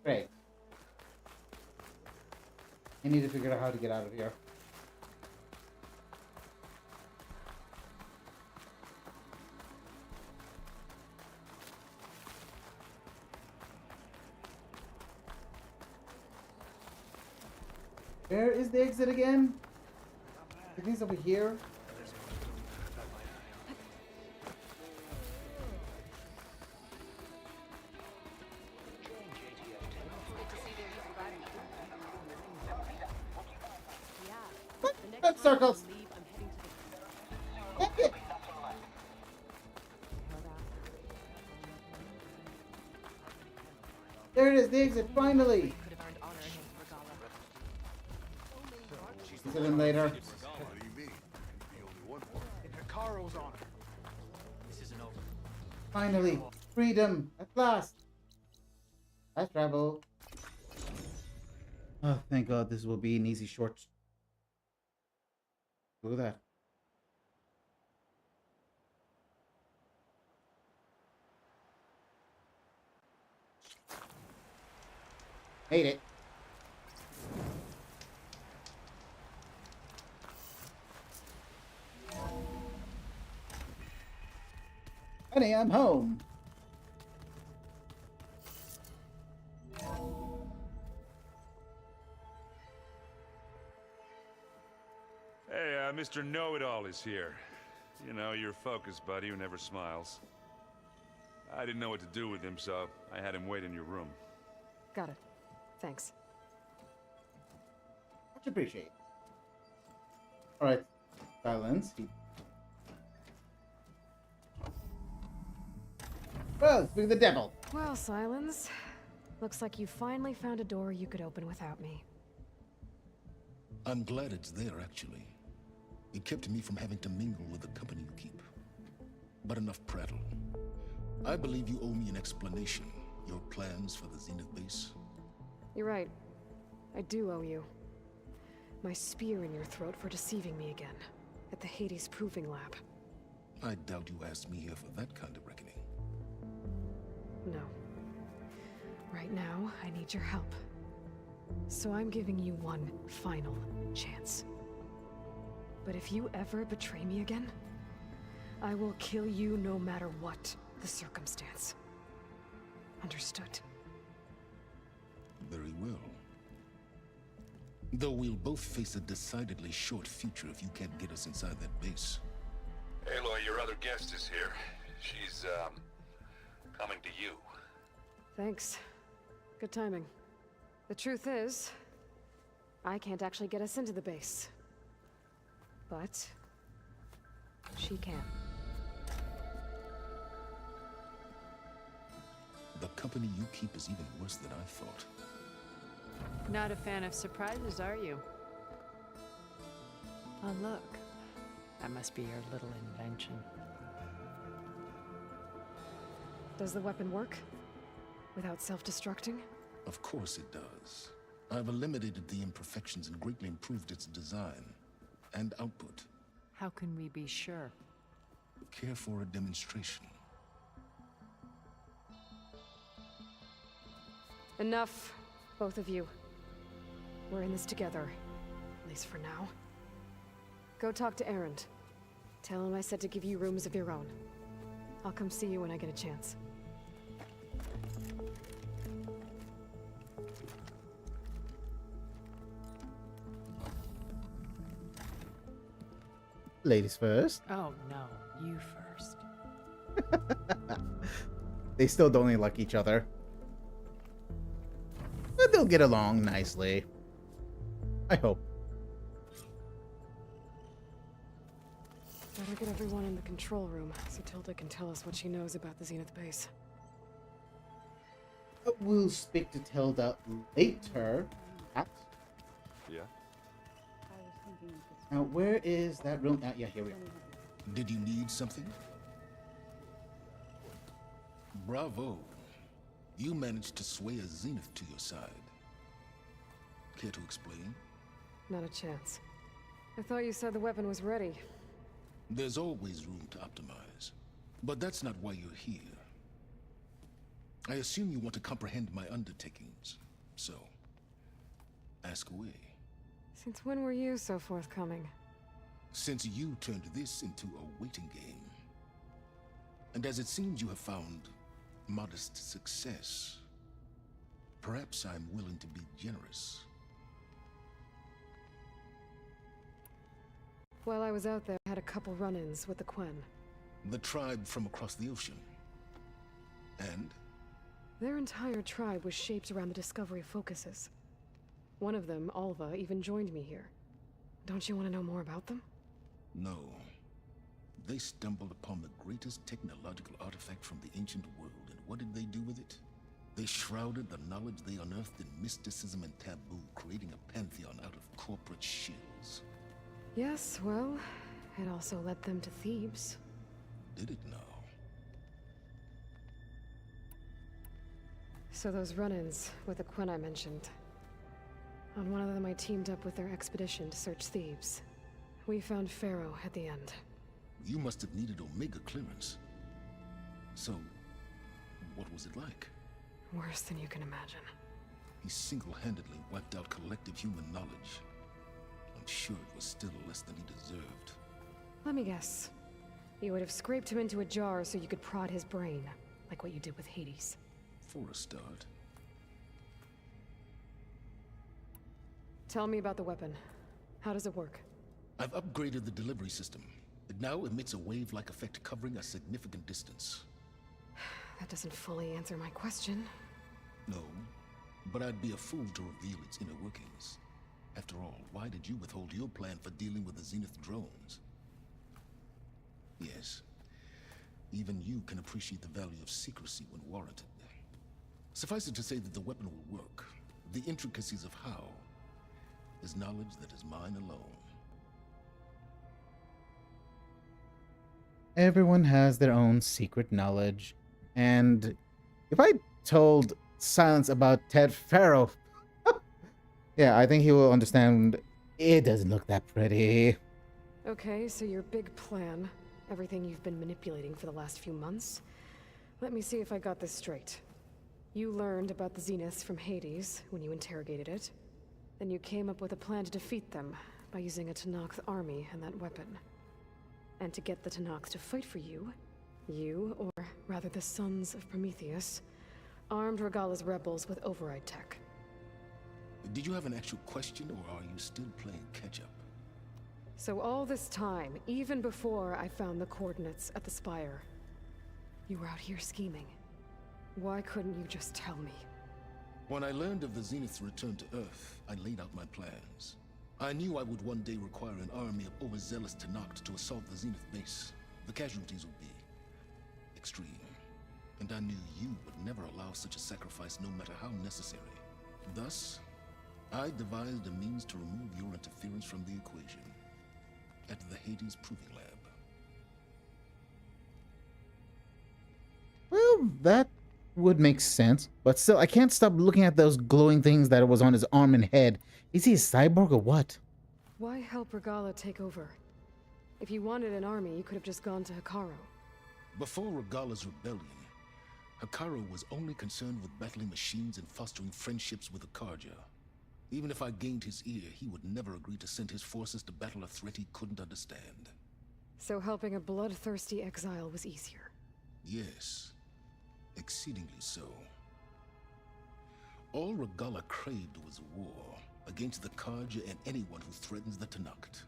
Great. I need to figure out how to get out of here. Where is the exit again? I think it's over here. What? Circles. Heck it. There it is, the exit, finally! See them later. Finally, freedom, at last! Fast travel. Oh, thank God, this will be an easy short. Look at that. Made it. Honey, I'm home. Hey, Mr. Know-It-All is here. You know, your focus buddy who never smiles. I didn't know what to do with him, so I had him wait in your room. Got it. Thanks. Much appreciated. Alright. Silence. Well, speak of the devil. Well, Silence. Looks like you finally found a door you could open without me. I'm glad it's there, actually. It kept me from having to mingle with the company you keep. But enough prattle. I believe you owe me an explanation. Your plans for the Zenith base. You're right. I do owe you. My spear in your throat for deceiving me again. At the Hades Proving Lab. I doubt you asked me here for that kind of reckoning. No. Right now, I need your help. So I'm giving you one final chance. But if you ever betray me again, I will kill you no matter what the circumstance. Understood? Very well. Though we'll both face a decidedly short future if you can't get us inside that base. Aloy, your other guest is here. She's, coming to you. Thanks. Good timing. The truth is, I can't actually get us into the base. But she can. The company you keep is even worse than I thought. Not a fan of surprises, are you? Oh, look. That must be your little invention. Does the weapon work? Without self-destructing? Of course it does. I've eliminated the imperfections and greatly improved its design and output. How can we be sure? Care for a demonstration? Enough, both of you. We're in this together, at least for now. Go talk to Erend. Tell him I said to give you rooms of your own. I'll come see you when I get a chance. Ladies first. Oh, no. You first. They still don't really like each other. But they'll get along nicely. I hope. Better get everyone in the control room so Tilda can tell us what she knows about the Zenith base. We'll speak to Tilda later. Yeah? Now, where is that room? Yeah, here we are. Did you need something? Bravo. You managed to sway a Zenith to your side. Care to explain? Not a chance. I thought you said the weapon was ready. There's always room to optimize. But that's not why you're here. I assume you want to comprehend my undertakings. So, ask away. Since when were you so forthcoming? Since you turned this into a waiting game. And as it seems you have found modest success, perhaps I'm willing to be generous. While I was out there, I had a couple run-ins with the Quen. The tribe from across the ocean. And? Their entire tribe was shaped around the discovery focuses. One of them, Alva, even joined me here. Don't you want to know more about them? No. They stumbled upon the greatest technological artifact from the ancient world, and what did they do with it? They shrouded the knowledge they unearthed in mysticism and taboo, creating a pantheon out of corporate shills. Yes, well, it also led them to Thebes. Did it now? So those run-ins with the Quen I mentioned. On one of them I teamed up with their expedition to search Thebes. We found Pharaoh at the end. You must have needed Omega clearance. So, what was it like? Worse than you can imagine. He single-handedly wiped out collective human knowledge. I'm sure it was still less than he deserved. Let me guess. You would have scraped him into a jar so you could prod his brain, like what you did with Hades. For a start. Tell me about the weapon. How does it work? I've upgraded the delivery system. It now emits a wave-like effect covering a significant distance. That doesn't fully answer my question. No, but I'd be a fool to reveal its inner workings. After all, why did you withhold your plan for dealing with the Zenith drones? Yes, even you can appreciate the value of secrecy when warranted. Suffice it to say that the weapon will work. The intricacies of how is knowledge that is mine alone. Everyone has their own secret knowledge. And if I told Silence about Ted Pharaoh, yeah, I think he will understand it doesn't look that pretty. Okay, so your big plan, everything you've been manipulating for the last few months. Let me see if I got this straight. You learned about the Zeniths from Hades when you interrogated it. Then you came up with a plan to defeat them by using a Tenakth army and that weapon. And to get the Tenakth to fight for you, or rather the Sons of Prometheus, armed Regalla's rebels with override tech. Did you have an actual question, or are you still playing catch-up? So all this time, even before I found the coordinates at the Spire, you were out here scheming. Why couldn't you just tell me? When I learned of the Zenith's return to Earth, I laid out my plans. I knew I would one day require an army of overzealous Tenakth to assault the Zenith base. The casualties would be extreme. And I knew you would never allow such a sacrifice, no matter how necessary. Thus, I devised a means to remove your interference from the equation. At the Hades Proving Lab. Well, that would make sense. But still, I can't stop looking at those glowing things that was on his arm and head. Is he a cyborg or what? Why help Regalla take over? If you wanted an army, you could have just gone to Hekarro. Before Regalla's rebellion, Hekarro was only concerned with battling machines and fostering friendships with the Carja. Even if I gained his ear, he would never agree to send his forces to battle a threat he couldn't understand. So helping a bloodthirsty exile was easier? Yes, exceedingly so. All Regalla craved was war against the Carja and anyone who threatens the Tenakth.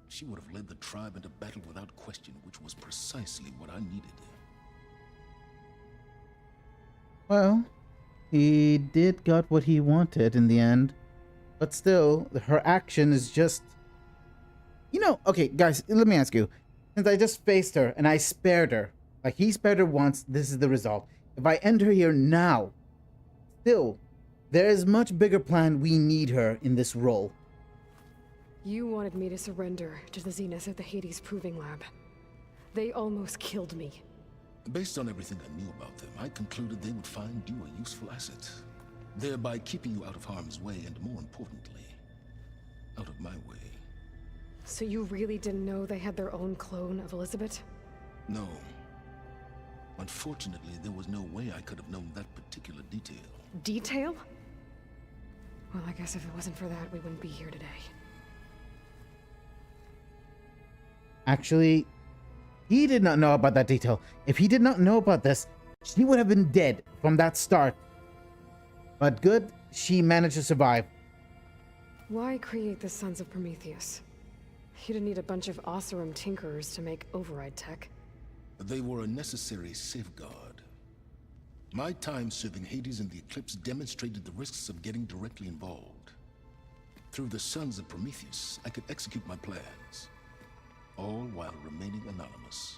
She would have led the tribe into battle without question, which was precisely what I needed. Well, he did got what he wanted in the end. But still, her action is just... You know, okay, guys, let me ask you. Since I just faced her and I spared her, like he spared her once, this is the result. If I end her here now, still, there is much bigger plan. We need her in this role. You wanted me to surrender to the Zenith at the Hades Proving Lab. They almost killed me. Based on everything I knew about them, I concluded they would find you a useful asset, thereby keeping you out of harm's way and, more importantly, out of my way. So you really didn't know they had their own clone of Elizabeth? No. Unfortunately, there was no way I could have known that particular detail. Detail? Well, I guess if it wasn't for that, we wouldn't be here today. Actually, he did not know about that detail. If he did not know about this, she would have been dead from that start. But good, she managed to survive. Why create the Sons of Prometheus? You didn't need a bunch of Oseram tinkerers to make override tech. They were a necessary safeguard. My time serving Hades and the Eclipse demonstrated the risks of getting directly involved. Through the Sons of Prometheus, I could execute my plans, all while remaining anonymous.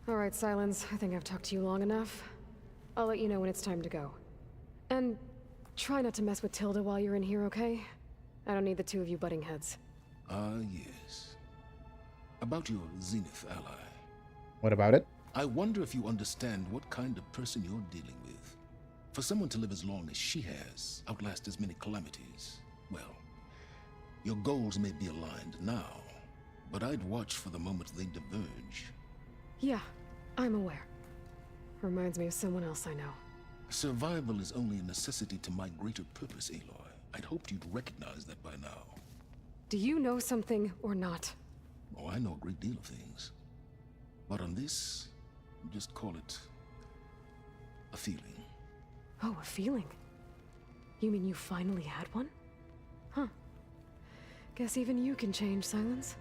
All right, Silence. I think I've talked to you long enough. I'll let you know when it's time to go. And try not to mess with Tilda while you're in here, okay? I don't need the two of you butting heads. Ah, yes. About your Zenith ally. What about it? I wonder if you understand what kind of person you're dealing with. For someone to live as long as she has, outlast as many calamities, well, your goals may be aligned now, but I'd watch for the moment they diverge. Yeah, I'm aware. Reminds me of someone else I know. Survival is only a necessity to my greater purpose, Aloy. I'd hoped you'd recognize that by now. Do you know something or not? Oh, I know a great deal of things. But on this, just call it a feeling. Oh, a feeling? You mean you finally had one? Huh. Guess even you can change, Silence.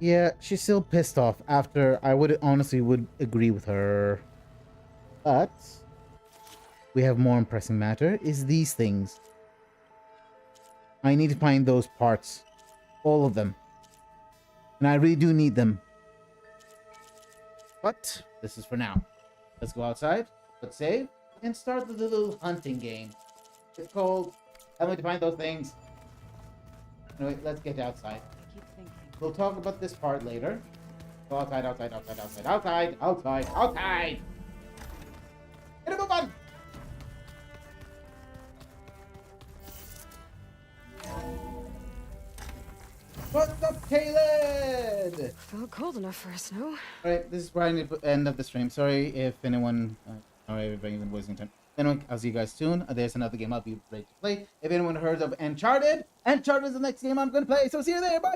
Yeah, she's still pissed off after I would agree with her. But we have more pressing matter is these things. I need to find those parts. All of them. And I really do need them. But this is for now. Let's go outside, let's save, and start the little hunting game. It's called Help Me to Find Those Things. Anyway, let's get outside. We'll talk about this part later. Go outside, outside, outside, outside, outside, outside, outside! Get a move on! What's up, Caleb? Felt cold enough for a snow. Alright, this is where I need to end of the stream. Sorry if anyone... Sorry if anyone wasting time. Anyway, I'll see you guys soon. There's another game I'll be ready to play. If anyone heard of Uncharted, Uncharted is the next game I'm going to play. So see you there. Bye!